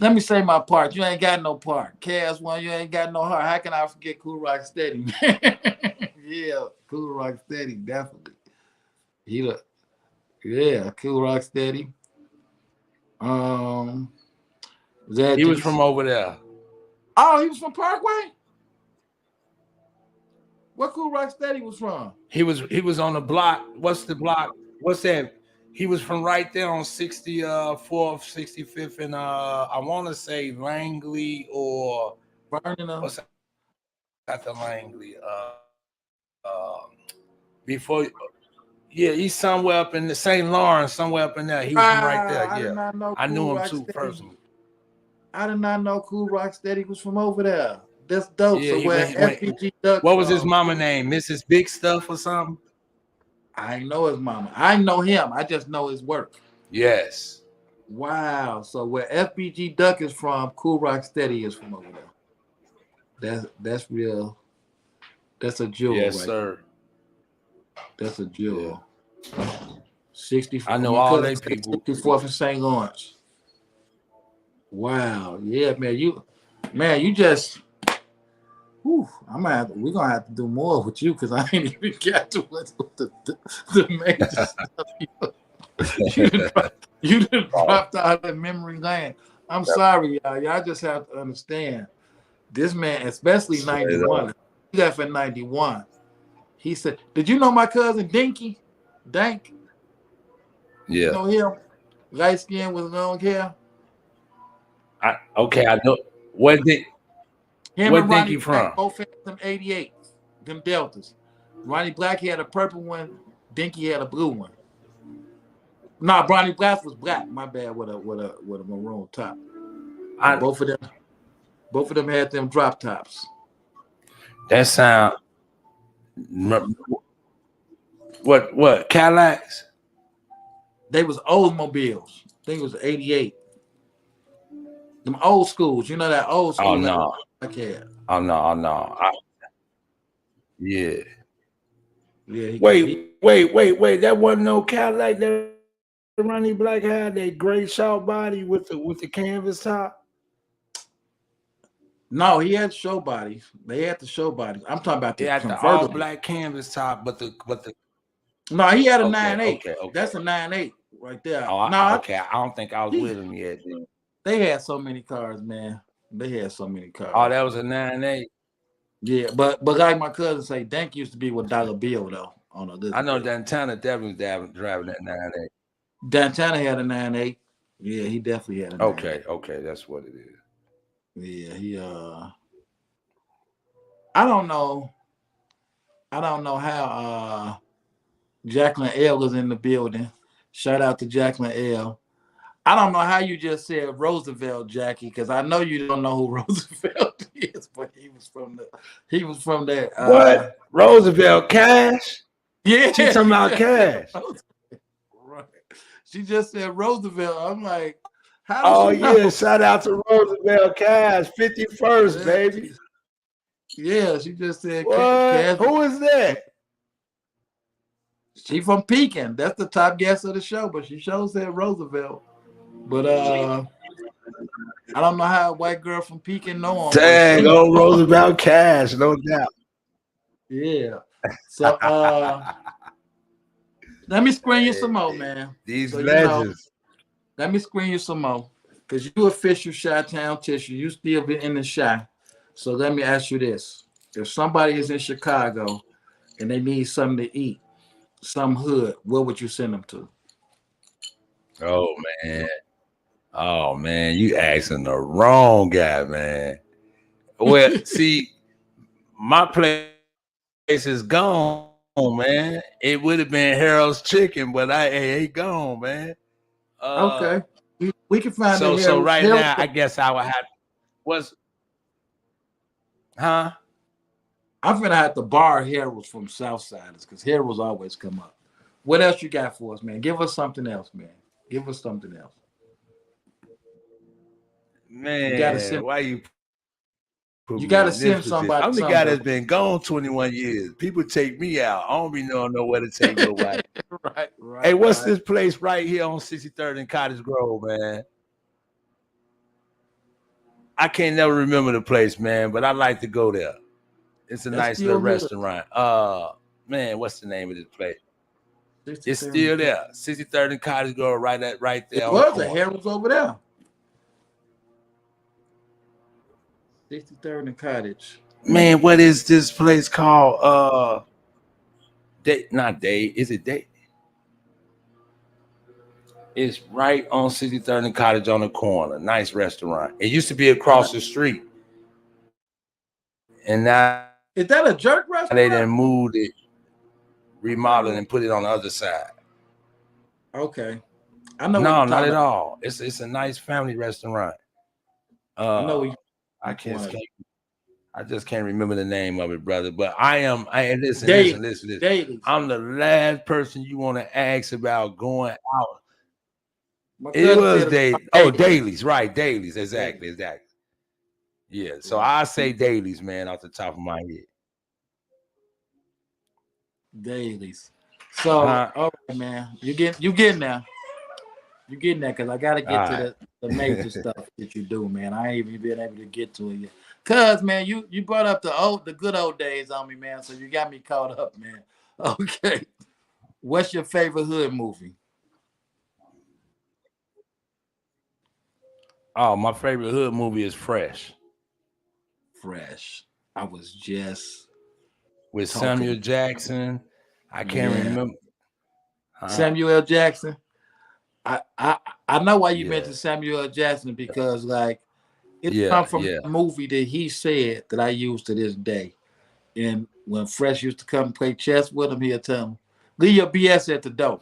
let me say my part. You ain't got no part. Cass one, you ain't got no heart. How can I forget Cool Rock Steady? Yeah, Cool Rock Steady, definitely. Yeah, Cool Rock Steady. That He was dude. from over there. Oh, he was from Parkway? What Cool Rock Steady was from? He was on the block. What's the block? What's that? He was from right there on 64th, 65th, and I want to say Langley or what's that? The Langley. Before, yeah, he's somewhere up in the St. Lawrence, somewhere up in there. He was from right there. I did Yeah, not know I knew Cool him Rock too Steady. personally. I did not know Cool Rock Steady was from over there. That's dope. Yeah, So where when FBG Duck what was his from? mama name? Mrs. Big Stuff or something? I know his mama. I know him. I just know his work. Yes. Wow. So where FBG Duck is from, Cool Rock Steady is from over there. That's real. That's a jewel, Yes, right? sir. That's a jewel. Yeah. 64. I know My all cousin they stayed people. 64th in St. Lawrence. Wow. Yeah, man. You just. Whew, we're gonna have to do more with you because I ain't even got to the major stuff. You done dropped out of memory lane. I'm sorry, y'all. Y'all just have to understand. This man, especially 91, he left in 91. He said, "Did you know my cousin Dinky? Dank? You Yeah. know him? Light skin with long hair. I know. Where think Ronnie you Black from? both had them 88s, them Deltas. Ronnie Black had a purple one. Dinky had a blue one. Nah, Ronnie Black was black. My bad, with a maroon top. Both of them had them drop tops. That sound. What Cadillacs? They was Oldsmobiles. I think it was 88. Them old schools. You know that old school. Oh no. Had. Oh no. Yeah. Yeah. Wait. That wasn't no Cadillac that Ronnie Black had. That gray short body with the canvas top. No, he had show bodies. They had the show bodies. I'm talking about the The all convertible. black canvas top, but the. No, he had a Okay, 9.8. okay. That's a 9.8 right there. Oh, okay. I don't think I was with him yet. Then. They had so many cars, man. They had so many cars. Oh, that was a 9.8. Yeah, but like my cousin say, Dank used to be with Dollar Bill though. On a I know Dantana definitely driving that 9.8. Dantana had a 9.8. Yeah, he definitely had a 9.8. Okay, that's what it is. Yeah, he I don't know how Jacqueline L was in the building. Shout out to Jacqueline L. I don't know how you just said Roosevelt, Jackie, because I know you don't know who Roosevelt is, but he was from that. What? Roosevelt Cash? Yeah. She talking about Cash. Right. She just said Roosevelt. I'm like, how does she know? Yeah, shout out to Roosevelt Cash, 51st, baby. Yeah, she just said what? Cash. Who is that? She from Pekin. That's the top guest of the show, but she sure said Roosevelt. But I don't know how a white girl from Pekin know him. Dang, old Roosevelt Cash, no doubt. Yeah. So let me screen you some more, man. These legends. Let me screen you some more. Because you official Chi-Town tissue. You still be in the Chi. So let me ask you this. If somebody is in Chicago and they need something to eat, some hood, where would you send them to? Oh man, you asking the wrong guy, man. Well, see, my place is gone, man. It would have been Harold's Chicken, but I ain't gone, man. Okay, we can find so. it. So right now, I guess I would have. Huh? I'm gonna have to borrow Harold's from Southsiders because Harold's always come up. What else you got for us, man? Give us something else, man. Give us something else. Man, you gotta send, why you gotta send somebody. I'm the guy that's been gone 21 years. People take me out. I don't be nowhere to take nobody. right. Hey, what's this place right here on 63rd and Cottage Grove, man? I can't never remember the place, man, but I like to go there. It's a nice little restaurant. Man, what's the name of this place? It's still there. 63rd and Cottage Grove, right there. It was a Harold's over there. 63rd and Cottage. Man, what is this place called? Not Day. Is it Day? It's right on 63rd and Cottage on the corner. Nice restaurant. It used to be across the street. And now is that a jerk restaurant? They then moved it, remodeled, and put it on the other side. Okay. I know. No, not at all. It's a nice family restaurant. I know. I can't escape. I just can't remember the name of it, brother. But listen. Dailies. I'm the last person you want to ask about going out. My It cousin was said it day. was Oh, Dailies. dailies, right? Dailies, exactly. Yeah. So Right. I say dailies, man, off the top of my head. Dailies. So, all right, man. You getting there. You getting there because I got to All get to right. the major stuff that you do, man. I ain't even been able to get to it yet. Cause man, you brought up the good old days on me, man. So you got me caught up, man. Okay. What's your favorite hood movie? Oh, my favorite hood movie is Fresh Fresh. I was just with Samuel talking. Jackson. I can't Yeah. remember. Samuel L. Jackson. I know why you Yeah. mentioned Samuel L. Jackson because like it's Yeah. come from Yeah. a movie that he said that I use to this day. And when Fresh used to come play chess with him, he'll tell him, leave your BS at the door.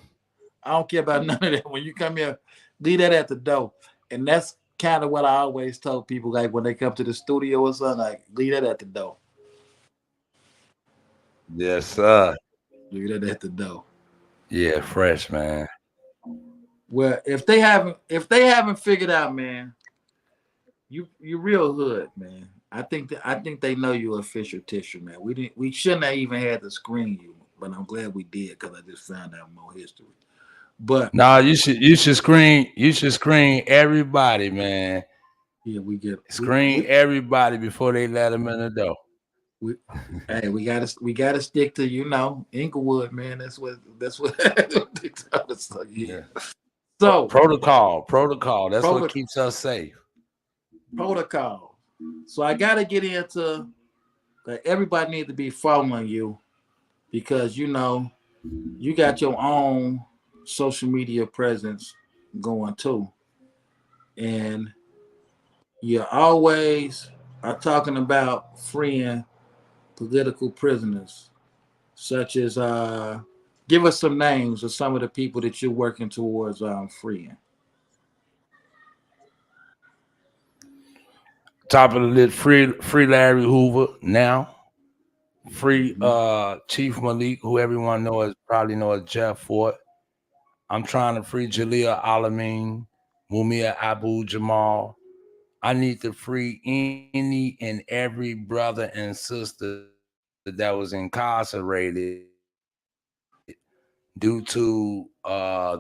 I don't care about none of that. When you come here, leave that at the door. And that's kind of what I always told people, like when they come to the studio or something, like leave that at the door. Yes, sir. Leave that at the door. Yeah, Fresh, man. Well, if they haven't figured out, man, you real hood, man. I think they know you official tissue, man. We shouldn't have even had to screen you, but I'm glad we did because I just found out more history. But No, you should screen everybody, man. yeah, Screen everybody before they let them in the door. we hey, we gotta stick to Inglewood, man. That's what they tell us. So, yeah. Yeah. So Protocol. That's what protocol, keeps us safe. protocol. So I gotta get into like everybody needs to be following you because you got your own social media presence going too, and you always are talking about freeing political prisoners, such as give us some names of some of the people that you're working towards freeing. Top of the list, free Larry Hoover now. Free Chief Malik, who everyone probably know as Jeff Fort. I'm trying to free Jaleel Alameen, Mumia Abu Jamal. I need to free any and every brother and sister that was incarcerated due to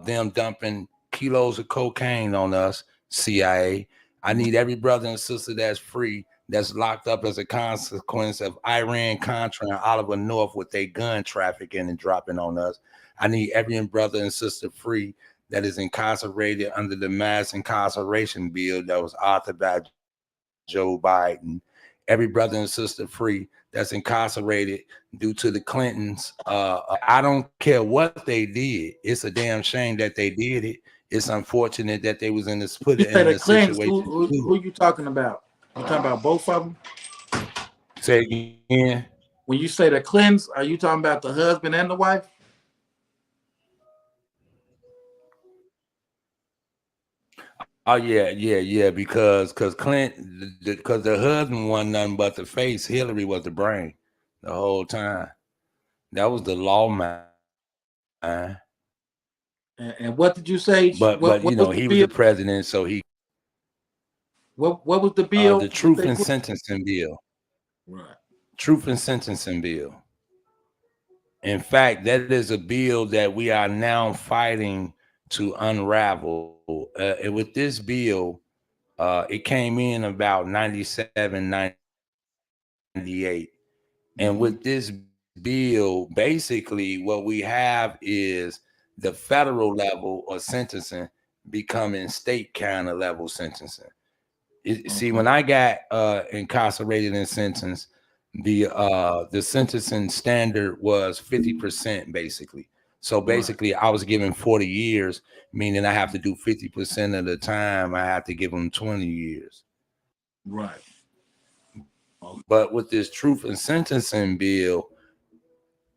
them dumping kilos of cocaine on us, CIA. I need every brother and sister that's free, that's locked up as a consequence of Iran-Contra and Oliver North with their gun trafficking and dropping on us. I need every brother and sister free that is incarcerated under the mass incarceration bill that was authored by Joe Biden. Every brother and sister free that's incarcerated due to the Clintons. I don't care what they did. It's a damn shame that they did it. It's unfortunate that they was in this You say the Clintons. situation. Who you talking about? You talking about both of them? Say again. When you say the Clintons, are you talking about the husband and the wife? Oh yeah. Because because the husband wasn't nothing but the face. Hillary was the brain the whole time. That was the lawman. And what did you say? But What was the he was bill? the president, so he What was the bill? the truth and sentencing bill. Right. Truth and sentencing bill. In fact, that is a bill that we are now fighting to unravel. With this bill, it came in about 97, 98. And with this bill, basically what we have is the federal level of sentencing becoming state kind of level sentencing. See, when I got incarcerated and sentenced, the sentencing standard was 50% basically. So basically, I was given 40 years, meaning I have to do 50% of the time. I have to give them 20 years. Right. But with this truth and sentencing bill,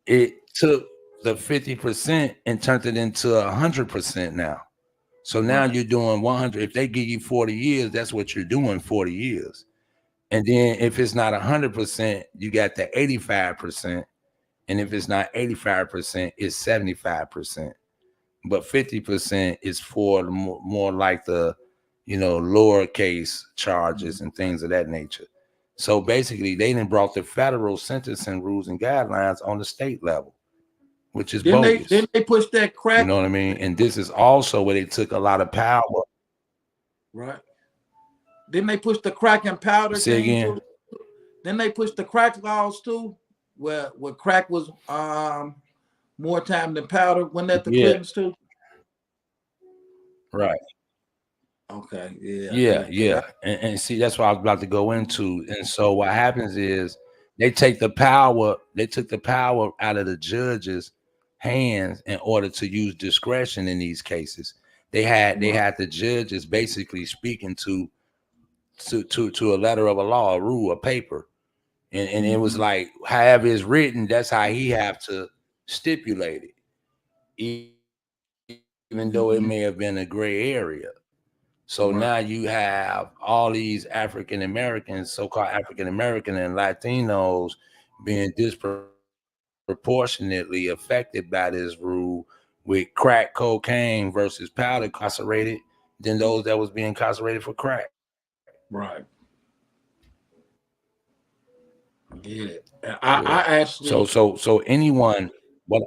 it took the 50% and turned it into 100% now. So now you're doing 100. If they give you 40 years, that's what you're doing 40 years. And then if it's not 100%, you got the 85%. And if it's not 85%, it's 75%. But 50% is for the more like the, lowercase charges and things of that nature. So basically, they done brought the federal sentencing rules and guidelines on the state level, which is bogus. Didn't they push that You crack? know what I mean? And this is also where they took a lot of power. Right. Didn't they push the crack and powder Say thing again? too? Then they pushed the crack laws too, where crack was more time than powder. Wasn't that the Yeah, Clintons too? right. Okay, yeah, Yeah. And see, that's what I was about to go into. And so what happens is they took the power out of the judges' hands in order to use discretion in these cases. They had the judges basically speaking to a letter of a law, a rule, a paper. And it was like, however it's written, that's how he have to stipulate it, even though it may have been a gray area. So now you have all these African Americans, so-called African American and Latinos, being disproportionately affected by this rule, with crack cocaine versus powder incarcerated than those that was being incarcerated for crack. Right. Get it. I actually. So anyone, but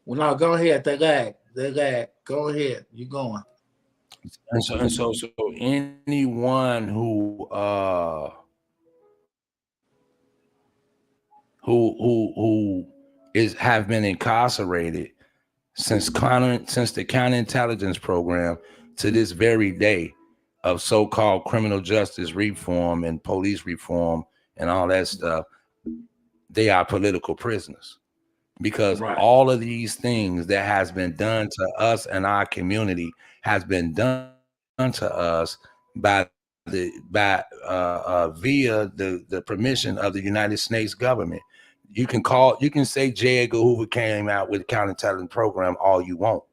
Well, no, go ahead. They lag. Go ahead. You going? and so anyone who have been incarcerated since the counterintelligence program to this very day of so-called criminal justice reform and police reform and all that stuff, they are political prisoners, because all of these things that has been done to us and our community has been done to us by via the permission of the United States government. You can say J. Edgar Hoover came out with a counterintelligence program all you want,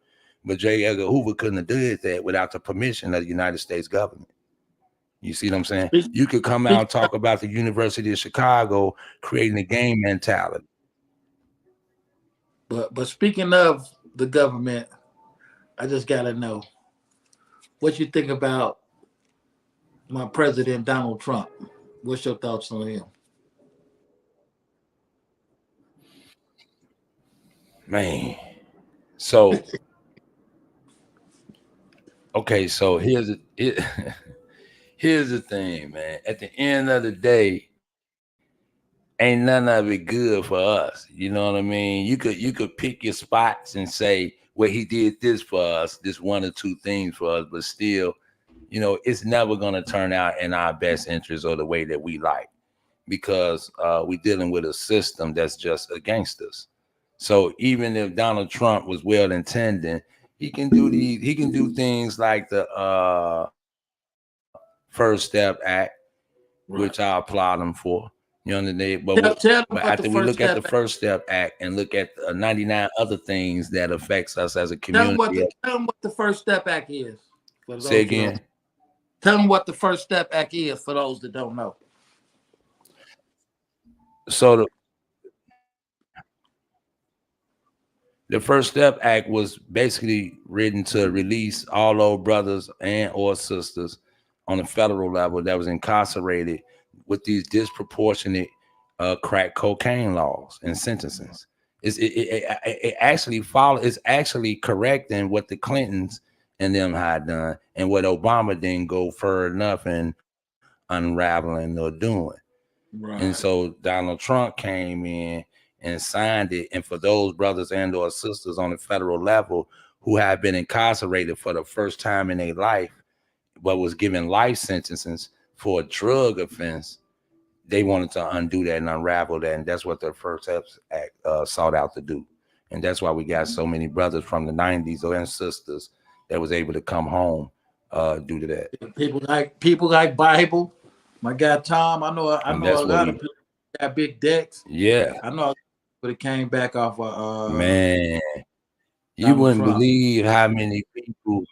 but J. Edgar Hoover couldn't have did that without the permission of the United States government. You see what I'm saying? You could come out and talk about the University of Chicago creating a gang mentality. But speaking of the government, I just gotta know what you think about my president Donald Trump. What's your thoughts on him? Man, so okay, so here's the thing, man. At the end of the day, ain't none of it good for us. You know what I mean? You could pick your spots and say, well, he did this for us, this one or two things for us, but still, it's never gonna turn out in our best interest or the way that we like, because we're dealing with a system that's just against us. So even if Donald Trump was well intending, he can do things like the First Step Act, which I applaud him for. You understand? But after we look at the First Step Act and look at 99 other things that affects us as a community. Tell them what the First Step Act is. Say again. Tell them what the First Step Act is for those that don't know. So the First Step Act was basically written to release all those brothers and or sisters on the federal level that was incarcerated with these disproportionate crack cocaine laws and sentences. It actually it's actually correcting what the Clintons and them had done and what Obama didn't go further enough in unraveling or doing. Right. And so Donald Trump came in and signed it. And for those brothers and or sisters on the federal level who have been incarcerated for the first time in their life, but was given life sentences for a drug offense, they wanted to undo that and unravel that. And that's what the First Step Act sought out to do. And that's why we got so many brothers from the 90s and sisters that was able to come home due to that. People like Bible. My guy Tom, I know a lot of people got big decks. Yeah. I know, but it came back off of man. You wouldn't believe how many people.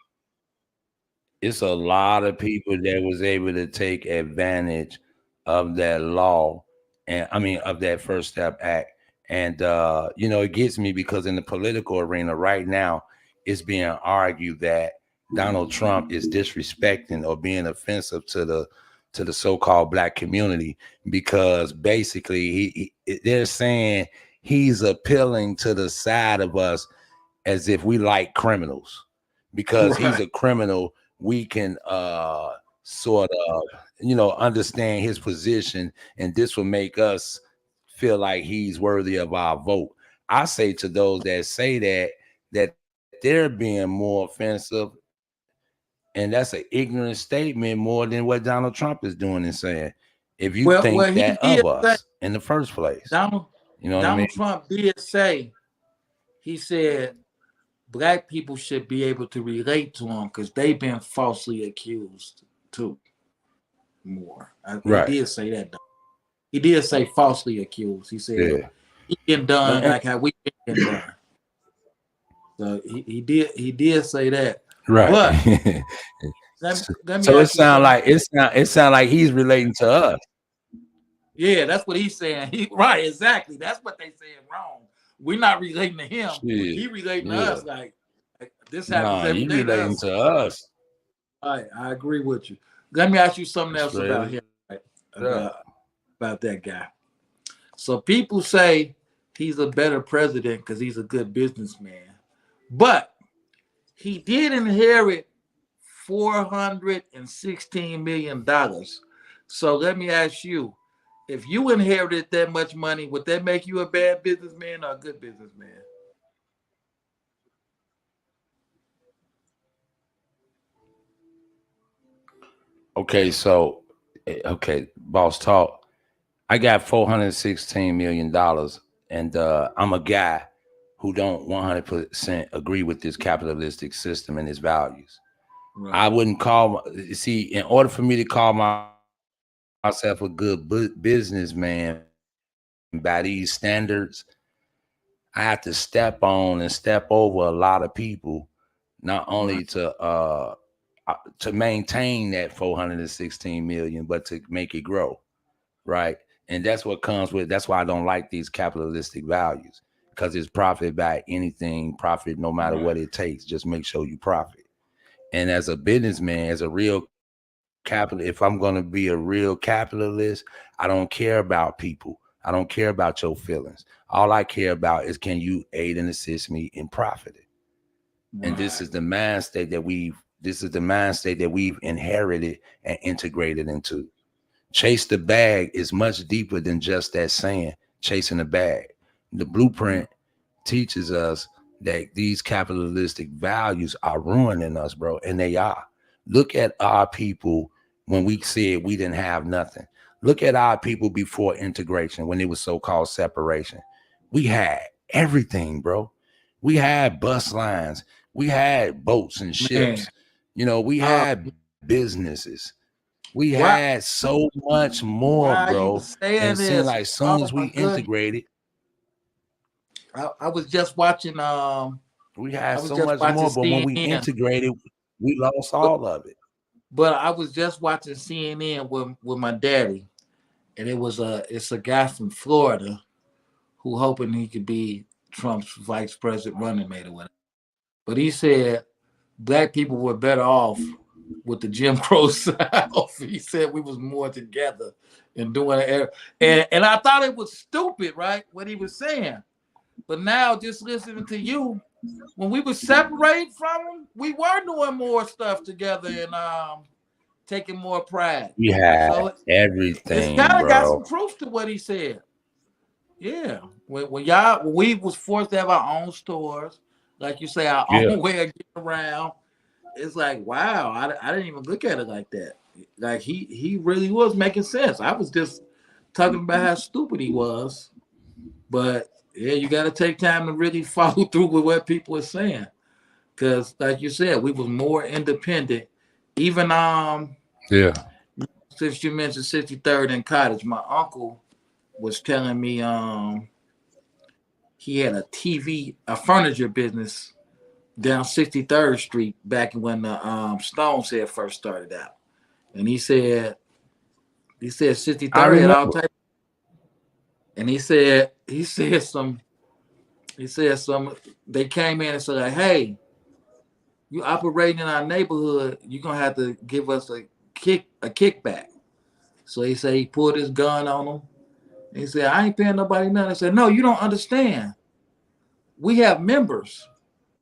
it's a lot of people that was able to take advantage of that law, and I mean of that First Step Act. And it gets me because in the political arena right now, it's being argued that Donald Trump is disrespecting or being offensive to the so-called black community, because basically they're saying he's appealing to the side of us as if we like criminals. Because he's Right. a criminal, we can sort of understand his position, and this will make us feel like he's worthy of our vote. I say to those that say that they're being more offensive, and that's an ignorant statement more than what Donald Trump is doing and saying. If you Well, think he that did of say us in the first place, Donald you know what I mean? Donald Trump did say, he said black people should be able to relate to him because they've been falsely accused too. More, he Right. did say that. Though. He did say falsely accused. He said Yeah. he been done And- like how we been done. So he did say that. right. But let me So it ask you sound something. like he's relating to us. Yeah, that's what he's saying. Right, exactly. That's what they saying wrong. We're not relating to him. Shit. He relating to Yeah. us like this happens Nah, every you day to relating us. to us. All right, I agree with you. Let me ask you something else Straight about him, right? up. About that guy. So people say he's a better president because he's a good businessman, but he did inherit $416 million. So let me ask you, if you inherited that much money, would that make you a bad businessman or a good businessman? Okay, so boss talk. I got $416 million, and I'm a guy who don't 100% agree with this capitalistic system and its values. Right. I wouldn't in order for me to call myself a good businessman by these standards, I have to step on and step over a lot of people, not only to maintain that 416 million, but to make it grow, right? And that's what comes with. That's why I don't like these capitalistic values, because it's profit by anything, profit no matter what it takes. Just make sure you profit. And as a businessman, as a real capitalist, if I'm going to be a real capitalist, I don't care about people. I don't care about your feelings. All I care about is, can you aid and assist me in profiting? And this is the mind state that we've inherited and integrated into. Chase the bag is much deeper than just that saying, chasing the bag. The blueprint teaches us that these capitalistic values are ruining us, bro. And they are. Look at our people when we said we didn't have nothing. Look at our people before integration, when it was so-called separation. We had everything, bro. We had bus lines. We had boats and ships. We had businesses. We Why had so much more, are you bro. And saying it seemed this? like as soon Oh as my we goodness. integrated, I was just watching we I had was so just much watching more. But when we CNN. integrated, we lost all of it. But I was just watching CNN with my daddy, and it's a guy from Florida who hoping he could be Trump's vice president running mate or whatever. But he said black people were better off with the Jim Crow South. He said we was more together and doing it. And I thought it was stupid, right? What he was saying. But now just listening to you, when we were separated from him, we were doing more stuff together and taking more pride. We had So it's everything, kind of got bro. some proof to what he said. Yeah, when we was forced to have our own stores, like you say, our Yeah. own way of getting around. It's like, wow, I didn't even look at it like that. Like he really was making sense. I was just talking about how stupid he was, but yeah, you got to take time to really follow through with what people are saying, because like you said, we was more independent. Even Yeah. since you mentioned 63rd and Cottage, my uncle was telling me he had a furniture business down 63rd Street back when the Stones had first started out. And he said I 63rd had all remember. types. And he said some they came in and said like, hey, you operating in our neighborhood, you're gonna have to give us a kickback. So he said he pulled his gun on him. He said, I ain't paying nobody nothing. I said, no, you don't understand. We have members.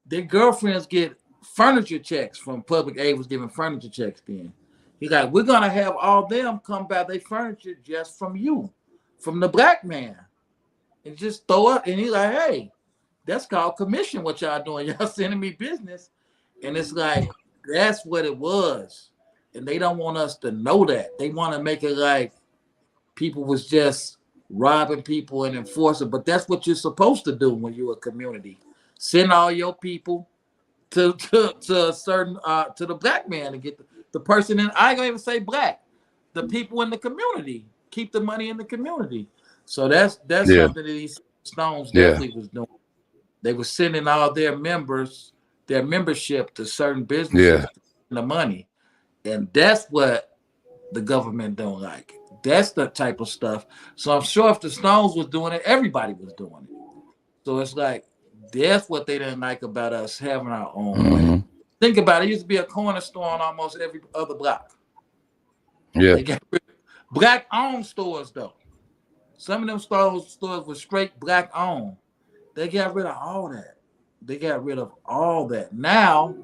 Their girlfriends get furniture checks from public aid was giving furniture checks then. He's like, we're gonna have all them come buy their furniture just from you, from the black man. And just throw it. And he's like, hey, that's called commission, what y'all doing. Y'all sending me business. And it's like, that's what it was. And they don't want us to know that. They want to make it like people was just robbing people and enforcing. But that's what you're supposed to do when you're a community. Send all your people to a certain to the black man and get the person in. I ain't gonna even say black. The people in the community. Keep the money in the community. So that's Yeah. something that these Stones Yeah. definitely was doing. They were sending all their members, their membership to certain businesses Yeah. to the money. And that's what the government don't like. That's the type of stuff. So I'm sure if the Stones was doing it, everybody was doing it. So it's like, that's what they didn't like about us having our own way. Think about it. It used to be a corner store on almost every other block. Yeah. They got black-owned stores, though. Some of them stores were straight black-owned. They got rid of all that. They got rid of all that. Now,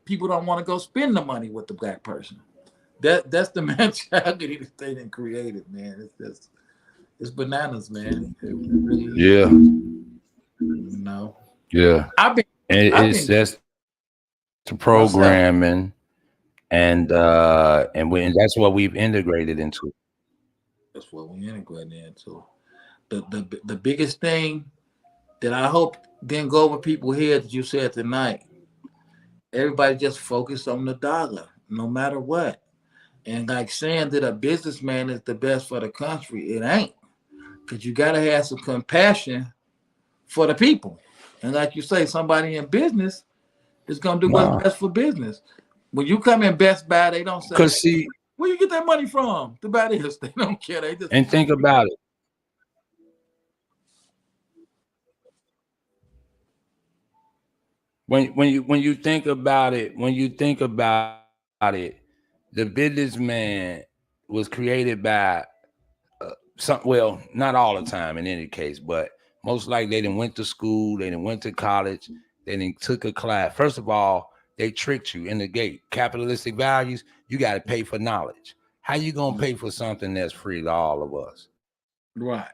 people don't want to go spend the money with the black person. That's the mentality that they done created, man. It's bananas, man. It really is. Yeah. You know. Yeah. I've And been it's just the What's that? programming and that's what we've integrated into. That's what we integrated into. The biggest thing that I hope didn't go over people's heads that you said tonight. Everybody just focus on the dollar, no matter what. And like saying that a businessman is the best for the country, it ain't. Because you got to have some compassion for the people. And like you say, somebody in business is going to do what's Nah. best for business. When you come in Best Buy, they don't say, Cause see, where you get that money from? To buy this. They don't care. They just and think about it. When you think about it, the businessman was created by well, not all the time in any case, but most likely they didn't went to school, they didn't went to college, they didn't took a class. First of all, they tricked you in the gate. Capitalistic values, you got to pay for knowledge. How you gonna pay for something that's free to all of us? Right.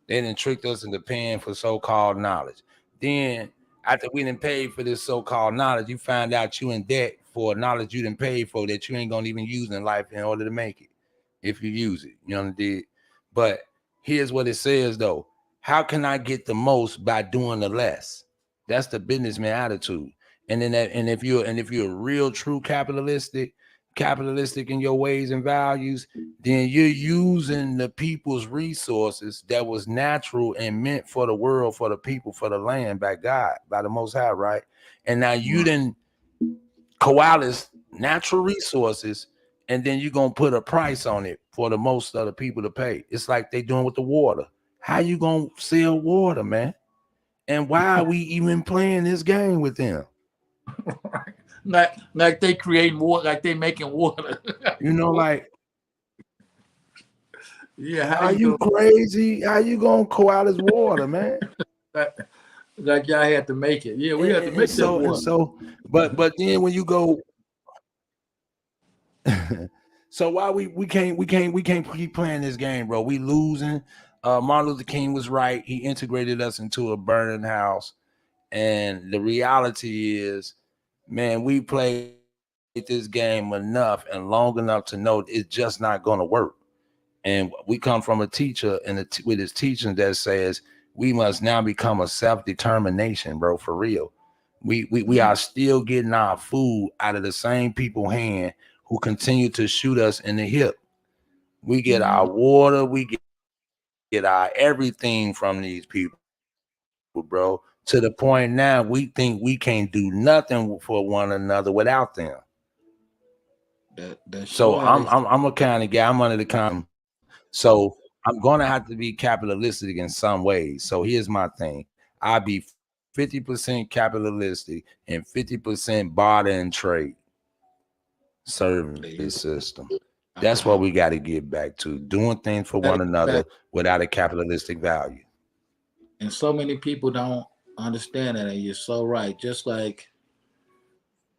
They didn't trick us into paying for so-called knowledge. Then after we didn't pay for this so-called knowledge, you find out you in debt for knowledge you didn't pay for that you ain't gonna even use in life in order to make it. If you use it, you know what I did. But here's what it says though. How can I get the most by doing the less? That's the businessman attitude. And then if you're a real true capitalistic in your ways and values, then you're using the people's resources that was natural and meant for the world, for the people, for the land by God, by the Most High, right? And now you didn't coalesce natural resources, and then you're gonna put a price on it for the most of the people to pay. It's like they doing with the water. How you gonna sell water, man? And why are we even playing this game with them? like they creating water, like they making water. You know, like, yeah, how are you crazy? How you gonna coalesce water, man? Like y'all had to make it. Yeah, we had to make that water. But then when you go, so why we can't keep playing this game, bro? We losing. Martin Luther King was right. He integrated us into a burning house, and the reality is, man, we played this game enough and long enough to know it's just not going to work. And we come from a teacher with his teaching that says we must now become a self-determination, bro, for real. We are still getting our food out of the same people hand who continue to shoot us in the hip. We get our water, we get our everything from these people, bro. to the point now we think we can't do nothing for one another without them. So I'm a kind of guy. I'm under the con. So I'm gonna have to be capitalistic in some ways. So here's my thing: I be 50% capitalistic and 50% barter and trade, serving this system. That's what we got to get back to: doing things for one another without a capitalistic value. And so many people don't understand that, and you're so right. Just like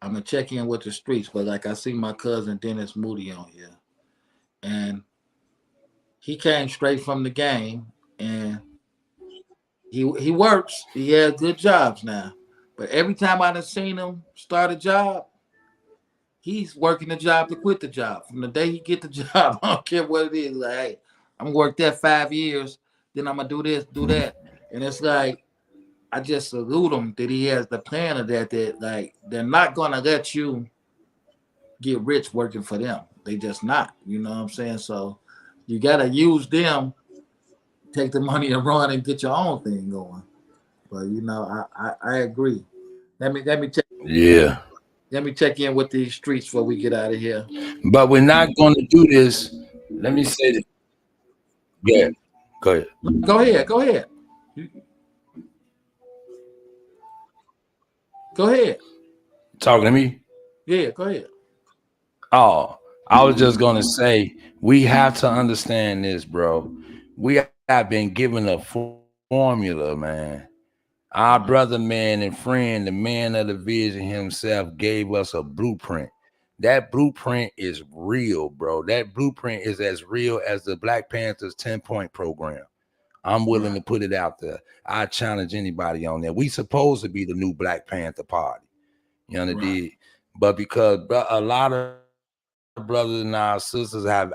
I'm gonna check in with the streets, but like I see my cousin Dennis Moody on here, and he came straight from the game, and he works. He has good jobs now, but every time I've seen him start a job, he's working the job to quit the job. From the day he get the job, I don't care what it is. Like, hey, I'm gonna work there 5 years, then I'm gonna do this, do that, and it's like I just salute him that he has the plan of that. That like they're not gonna let you get rich working for them. They just not. You know what I'm saying? So you gotta use them, take the money and run and get your own thing going. But you know, I agree. Let me check. Yeah. Let me check in with these streets before we get out of here. But we're not going to do this. Let me say that. Yeah. Go ahead. Go ahead. Go ahead. Go ahead. Talking to me? Yeah, go ahead. Oh, I was just going to say, we have to understand this, bro. We have been given a formula, man. Our brother, man, and friend, the man of the vision himself, gave us a blueprint. That blueprint is real, bro. That blueprint is as real as the Black Panthers 10-point program. I'm willing to put it out there. I challenge anybody on there. We supposed to be the new Black Panther Party. You know what I mean? But because a lot of brothers and our sisters have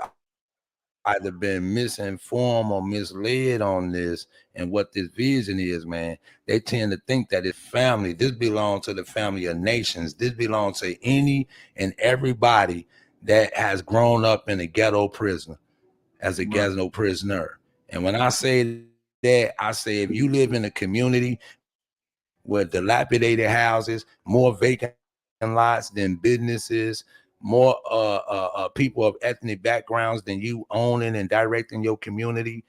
either been misinformed or misled on this and what this vision is, man, they tend to think that it's family. This belongs to the family of nations. This belongs to any and everybody that has grown up in a ghetto prison as a ghetto prisoner. And when I say that, I say if you live in a community with dilapidated houses, more vacant lots than businesses, more people of ethnic backgrounds than you owning and directing your community,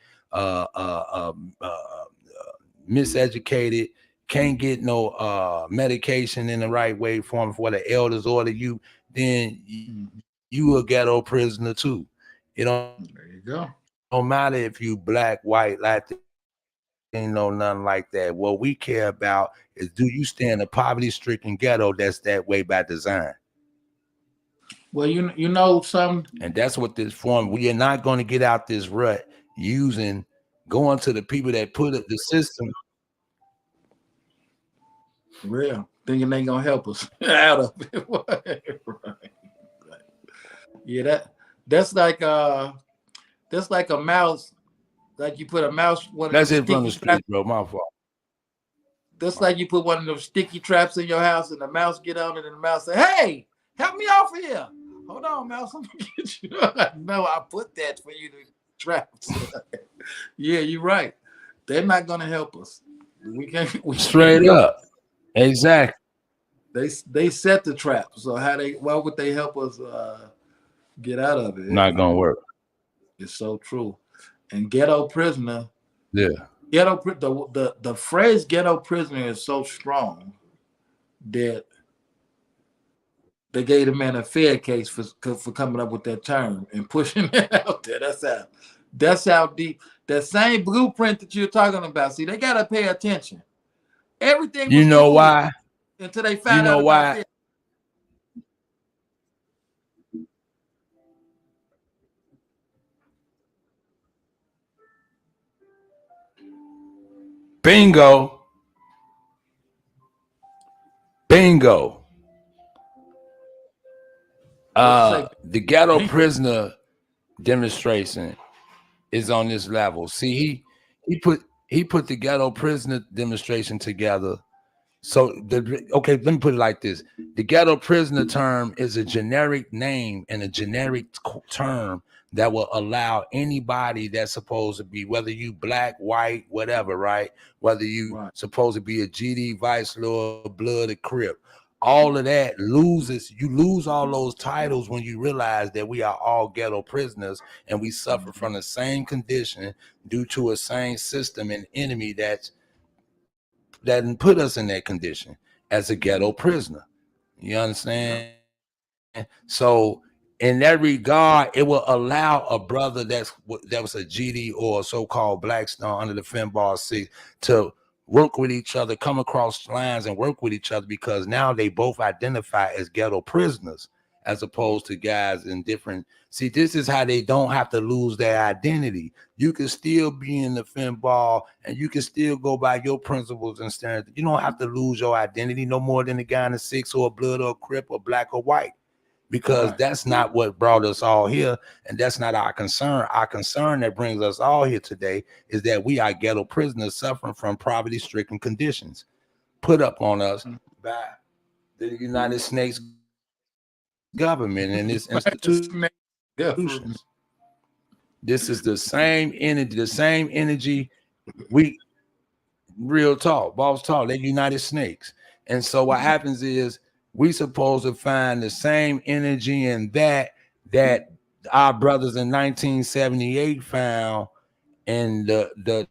miseducated, can't get no medication in the right way for the elders order you, then you a ghetto prisoner too. You know, there you go. No matter if you black, white, Latin, nothing like that. What we care about is, do you stay in a poverty-stricken ghetto that's that way by design? Well, you know some, and that's what this form. We are not going to get out this rut going to the people that put up the system. Real thinking they gonna help us out of it. Right. Yeah, that's like a mouse. Like you put a mouse. That's it from the street, bro. My fault. That's like you put one of those sticky traps in your house, and the mouse get on it, and the mouse say, "Hey, help me off of here." Hold on, mouse. I'm gonna get you. No, I put that for you to traps. Yeah, you're right. They're not gonna help us. We can't. Straight up. Exactly. They set the trap. So why would they help us get out of it? Not gonna work. It's so true. And ghetto prisoner. Yeah. The phrase ghetto prisoner is so strong that they gave the man a fair case for coming up with that term and pushing it out there. That's how deep that same blueprint that you're talking about. See, they gotta pay attention. Everything you know why? Until they found out about this. Bingo. The ghetto prisoner demonstration is on this level. See, he put the ghetto prisoner demonstration together. So let me put it like this: the ghetto prisoner term is a generic name and a generic term that will allow anybody that's supposed to be, whether you black, white, whatever, right? Whether you supposed to be a GD, Vice Lord, Blood, or Crip, all of that loses. You lose all those titles when you realize that we are all ghetto prisoners and we suffer from the same condition due to a same system and enemy that put us in that condition as a ghetto prisoner. You understand? So in that regard, it will allow a brother that was a GD or a so-called Blackstone under the Finbar 6 to work with each other, come across lines and work with each other, because now they both identify as ghetto prisoners as opposed to guys in different. See, this is how they don't have to lose their identity. You can still be in the Finbar and you can still go by your principles and standards. You don't have to lose your identity no more than the guy in the 6 or a Blood or a Crip or black or white, because that's not what brought us all here, and that's not our concern. Our concern that brings us all here today is that we are ghetto prisoners suffering from poverty-stricken conditions put up on us by the United States government and its institutions. This is the same energy. We real talk, boss talk, they United Snakes. And so what happens is we supposed to find the same energy in that our brothers in 1978 found in the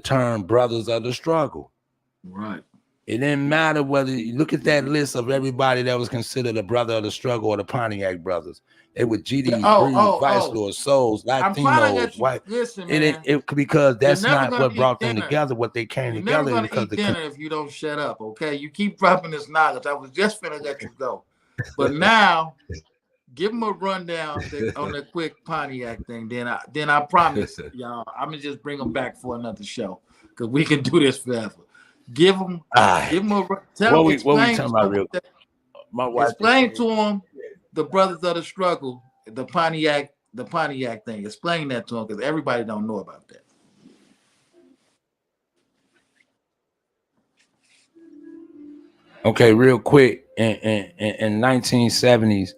term brothers of the struggle. Right. It didn't matter whether you look at that list of everybody that was considered a brother of the struggle or the Pontiac brothers. They were GDs, Breeds, Vice Lords, Souls, Latinos, white. Listen, man, because that's not what eat brought them dinner. together. What they came You're together never because gonna eat dinner if you don't shut up, okay? You keep dropping this knowledge. I was just finna let you go, but now give them a rundown on the quick Pontiac thing. Then I promise y'all, I'm gonna just bring them back for another show because we can do this forever. Give them a tell. Explain to them the brothers of the struggle, the Pontiac thing. Explain that to them because everybody don't know about that. Okay, real quick. In 1970s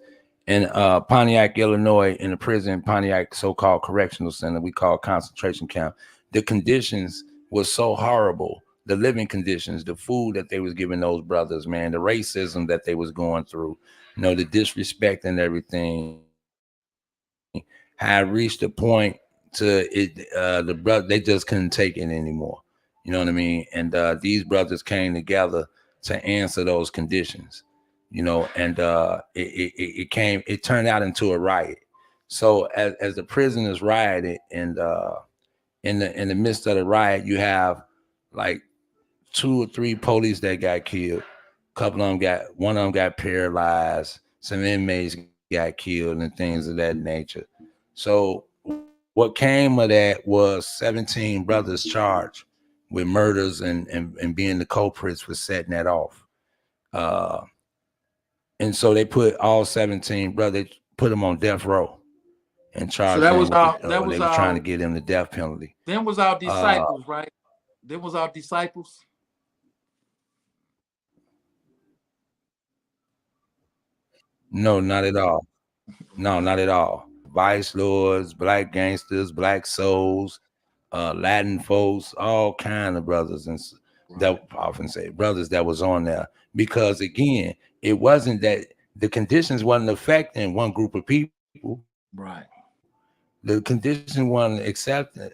in Pontiac, Illinois, in the prison, Pontiac so-called correctional center, we call concentration camp, the conditions were so horrible. The living conditions, the food that they was giving those brothers, man, the racism that they was going through, the disrespect and everything, had reached a point to it. The brother, they just couldn't take it anymore. You know what I mean? And these brothers came together to answer those conditions, and it turned out into a riot. So as the prisoners rioted, and in the midst of the riot, you have like 2 or 3 police that got killed. One of them got paralyzed. Some inmates got killed and things of that nature. So what came of that was 17 brothers charged with murders and being the culprits for setting that off. And so they put all 17 brothers, put them on death row and charged them with they were trying to get them the death penalty. Them was our disciples, right? Them was our disciples. No, not at all. No, not at all. Vice lords, black gangsters, black souls, Latin folks, all kind of brothers, and that I often say brothers that was on there, because again, it wasn't that the conditions wasn't affecting one group of people. Right. The condition wasn't accepting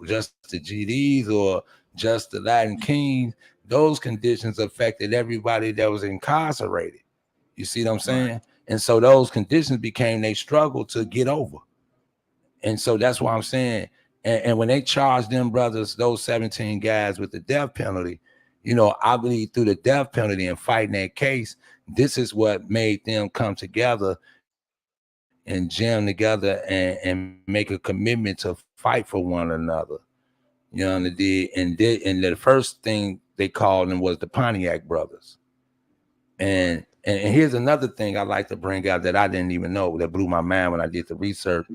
just the GDs or just the Latin kings. Those conditions affected everybody that was incarcerated. You see what I'm saying? Right. And so those conditions became they struggle to get over. And so that's why I'm saying, and when they charged them brothers, those 17 guys with the death penalty, I believe through the death penalty and fighting that case, this is what made them come together and jam together and make a commitment to fight for one another. And the first thing they called them was the Pontiac brothers. And here's another thing I like to bring out that I didn't even know, that blew my mind when I did the research.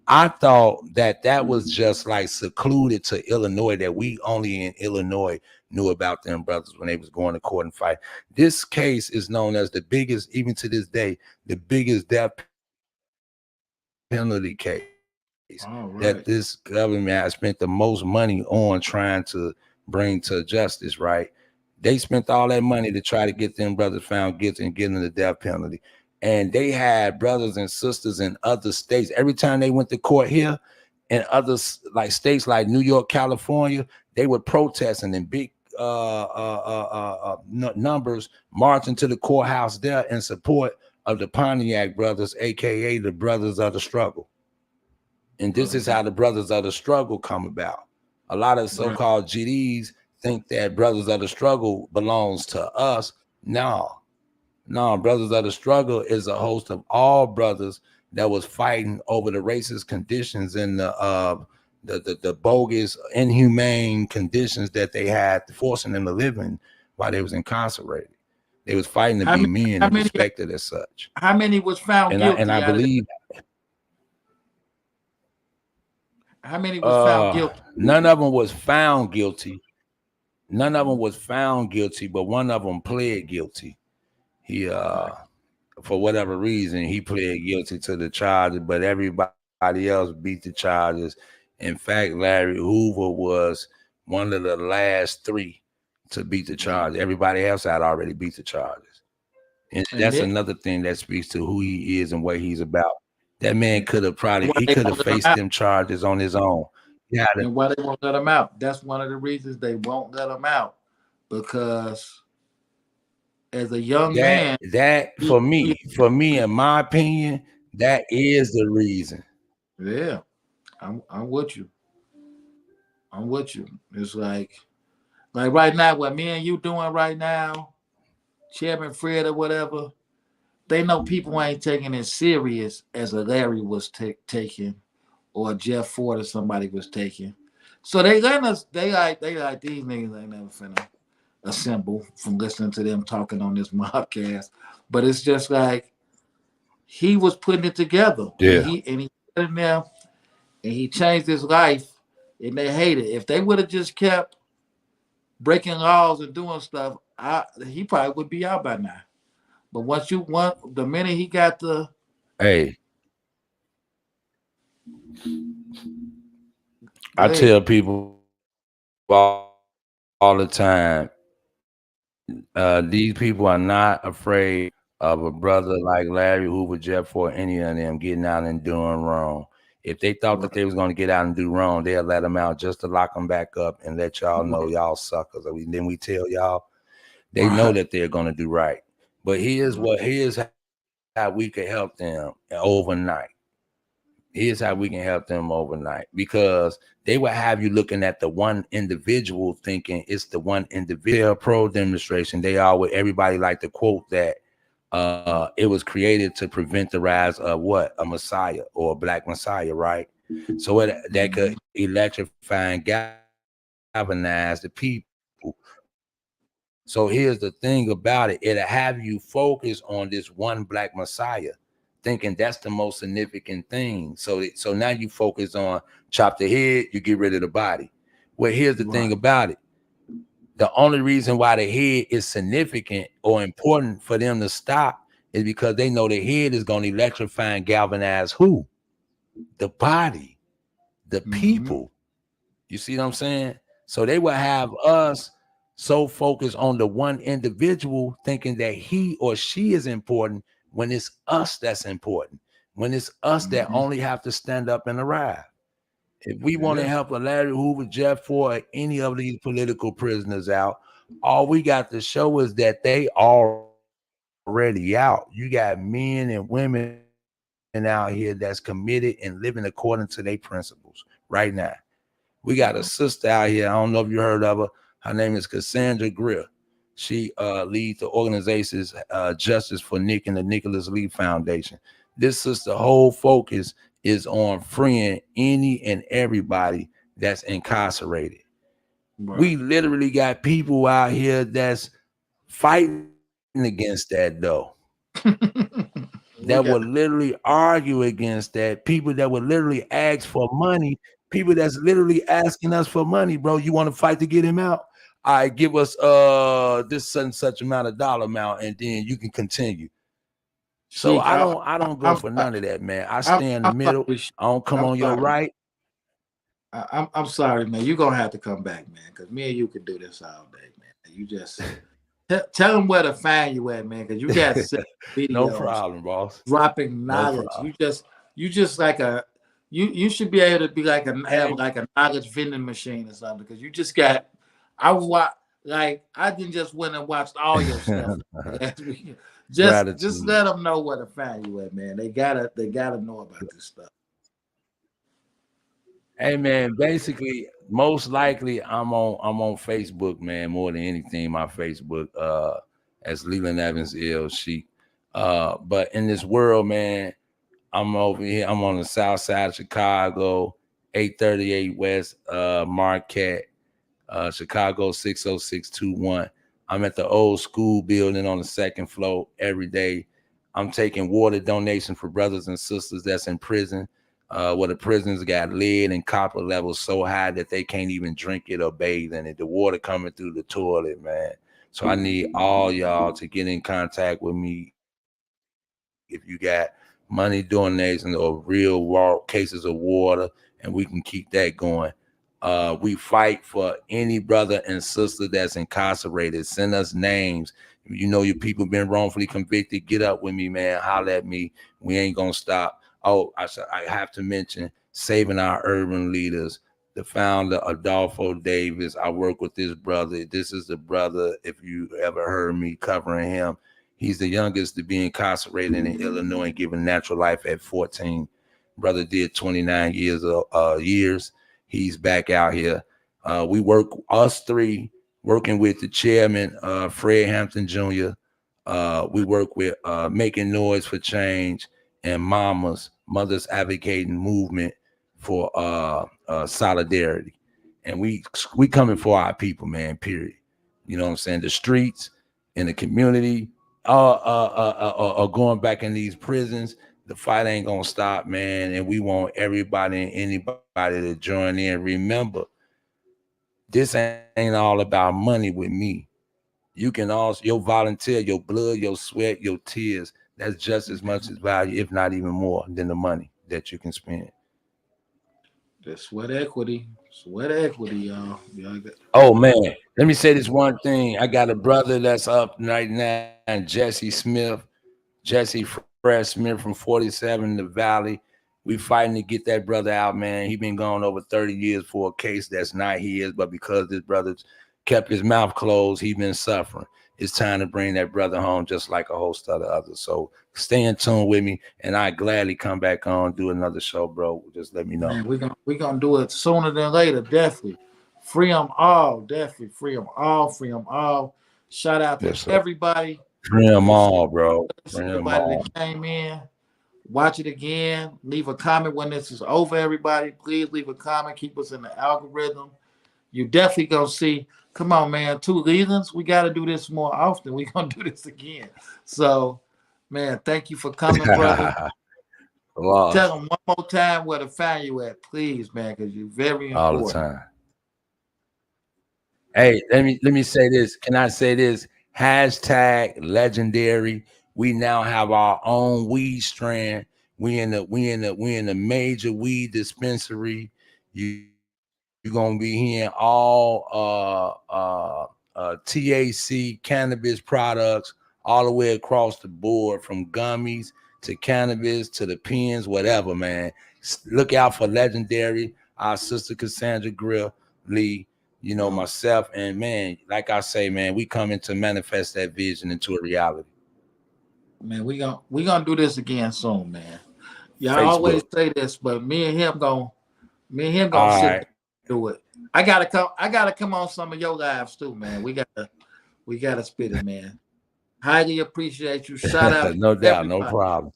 I thought that was just like secluded to Illinois, that we only in Illinois knew about them brothers when they was going to court and fight. This case is known as the biggest, even to this day, the biggest death penalty case All that right. this government has spent the most money on trying to bring to justice, right? They spent all that money to try to get them brothers found guilty and get them the death penalty. And they had brothers and sisters in other states. Every time they went to court here in other like states like New York, California, they would protest and in big numbers marching to the courthouse there in support of the Pontiac brothers, aka the brothers of the struggle. And this is how the brothers of the struggle come about. A lot of so-called GDs think that brothers of the struggle belongs to us. No, brothers of the struggle is a host of all brothers that was fighting over the racist conditions and the bogus, inhumane conditions that they had, forcing them to live in while they was incarcerated. They was fighting to be men and respected as such. How many was found guilty? And I believe how many was found guilty? None of them was found guilty. None of them was found guilty, but one of them pled guilty. He for whatever reason, he pled guilty to the charges, but everybody else beat the charges. In fact, Larry Hoover was one of the last three to beat the charge. Everybody else had already beat the charges. And that's another thing that speaks to who he is and what he's about. That man could have faced them charges on his own. Yeah, and why they won't let him out? That's one of the reasons they won't let him out, because as a young man, for me, in my opinion, that is the reason. Yeah, I'm with you. I'm with you. It's like right now, what me and you doing right now, Chairman Fred or whatever, they know people ain't taking it serious as a Larry was taking, or Jeff Ford or somebody was taking. So they like these niggas ain't never finna assemble from listening to them talking on this mobcast. But it's just like he was putting it together. Yeah. And he put in there and he changed his life, and they hate it. If they would have just kept breaking laws and doing stuff, he probably would be out by now. But the minute he got the I tell people all the time, these people are not afraid of a brother like Larry Hoover, Jeff Ford, any of them getting out and doing wrong. If they thought that they was going to get out and do wrong, they'll let them out just to lock them back up and let y'all know y'all suckers. Then we tell y'all, they know that they're going to do right. But here's how we can help them overnight. Here's how we can help them overnight, because they will have you looking at the one individual thinking it's the one individual. Pro demonstration, everybody like to quote that it was created to prevent the rise of what? A Messiah or a black Messiah, right? So that could electrify and galvanize the people. So here's the thing about it. It'll have you focus on this one black Messiah, thinking that's the most significant thing. So now you focus on chop the head, you get rid of the body. Well, here's the thing about it. The only reason why the head is significant or important for them to stop is because they know the head is going to electrify and galvanize who? The body, the people. You see what I'm saying? So they will have us so focused on the one individual thinking that he or she is important when it's us that's important, when it's us that only have to stand up and arrive. If we want to help a Larry Hoover, Jeff Ford, any of these political prisoners out, all we got to show is that they already out. You got men and women out here that's committed and living according to their principles right now. We got a sister out here. I don't know if you heard of her. Her name is Cassandra Greer. She leads the organization's Justice for Nick and the Nicholas Lee Foundation. This sister whole focus is on freeing any and everybody that's incarcerated. Right. We literally got people out here that's fighting against that though. That would literally argue against that. People that would literally ask for money. People that's literally asking us for money, bro. You want to fight to get him out? All right, give us this such amount of dollar amount, and then you can continue. So Sheik, I don't go I'm, for none of that, man. I stay in the I'm middle. sorry. Sheik. I don't come I'm on your sorry. right. I'm sorry, man. You're gonna have to come back, man, because me and you can do this all day, man. You just tell them where to find you at, man, because you got No videos problem, boss. dropping No knowledge. problem. You just like you should be able to be like have Hey, like a knowledge vending machine or something, because you just got I didn't just went and watched all your stuff last week. Just gratitude. let them know where to find you at, man. They gotta know about this stuff. Hey man, basically, most likely I'm on Facebook, man, more than anything. My Facebook, as Leeland Evans-El Sheik. But in this world, man, I'm over here. I'm on the south side of Chicago, 838 West Marquette, Chicago 60621. I'm at the old school building on the second floor every day. I'm taking water donations for brothers and sisters that's in prison, where the prisons got lead and copper levels so high that they can't even drink it or bathe in it. The water coming through the toilet, man. So I need all y'all to get in contact with me if you got money donations or real raw cases of water, and we can keep that going. We fight for any brother and sister that's incarcerated. Send us names. You know your people been wrongfully convicted. Get up with me, man. Holler at me. We ain't gonna stop. Oh, I have to mention saving our urban leaders. The founder, Adolfo Davis. I work with this brother. This is the brother, if you ever heard me covering him. He's the youngest to be incarcerated in Illinois and given natural life at 14. Brother did 29 years. He's back out here. We work, us three, working with the chairman, Fred Hampton Jr. We work with Making Noise for Change and Mothers Advocating Movement for solidarity. And we coming for our people, man, period. You know what I'm saying? The streets and the community are going back in these prisons. The fight ain't gonna stop, man. And we want everybody and anybody to join in. Remember, this ain't all about money with me. You can also your volunteer, your blood, your sweat, your tears. That's just as much as value, if not even more, than the money that you can spend. The sweat equity, y'all. Oh man, let me say this one thing. I got a brother that's up right now, Jesse Smith. Jesse Fresh Smith from 47 the Valley. We fighting to get that brother out, man. He been gone over 30 years for a case that's not his, but because this brother's kept his mouth closed, he been suffering. It's time to bring that brother home, just like a host of the others. So stay in tune with me, and I gladly come back on, do another show, bro. Just let me know. Man, we gonna do it sooner than later, definitely. Free them all, definitely. Free them all, free them all. Shout out to Yes, sir. everybody. Free them all, bro. Free them Everybody all. that came in. Watch it again. Leave a comment when this is over, everybody. Please leave a comment. Keep us in the algorithm. You definitely gonna see. Come on, man. 2 Leelands. We got to do this more often. We gonna do this again. So, man, thank you for coming, brother. Tell them one more time where to find you at, please, man, because you're very important. All the time. Hey, let me say this. Can I say this? Hashtag legendary. We now have our own weed strand. We in the major weed dispensary. You're gonna be hearing all THC cannabis products all the way across the board, from gummies to cannabis to the pens, whatever, man. Look out for legendary. Our sister Cassandra Grill Lee. You know, myself, and man, like I say, man, we coming to manifest that vision into a reality. Man, we gonna do this again soon, man. Y'all Facebook. always say this, but me and him gonna sit right. down and do it. I gotta come on some of your lives too, man. We gotta spit it, man. Highly appreciate you. Shout out No to doubt, everybody. no problem.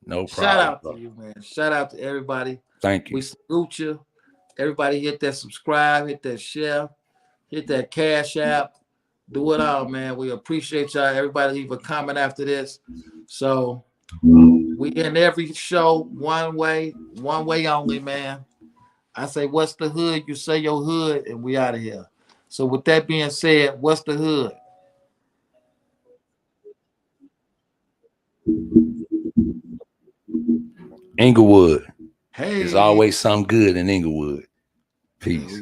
No problem. Shout out to you, man. Shout out to everybody. Thank you. We salute you. Everybody hit that subscribe, hit that share, hit that Cash App. Do it all, man. We appreciate y'all. Everybody leave a comment after this. So we in every show one way only, man. I say, what's the hood? You say your hood, and we out of here. So with that being said, what's the hood? Inglewood. Hey, There's always something good in Inglewood. Peace.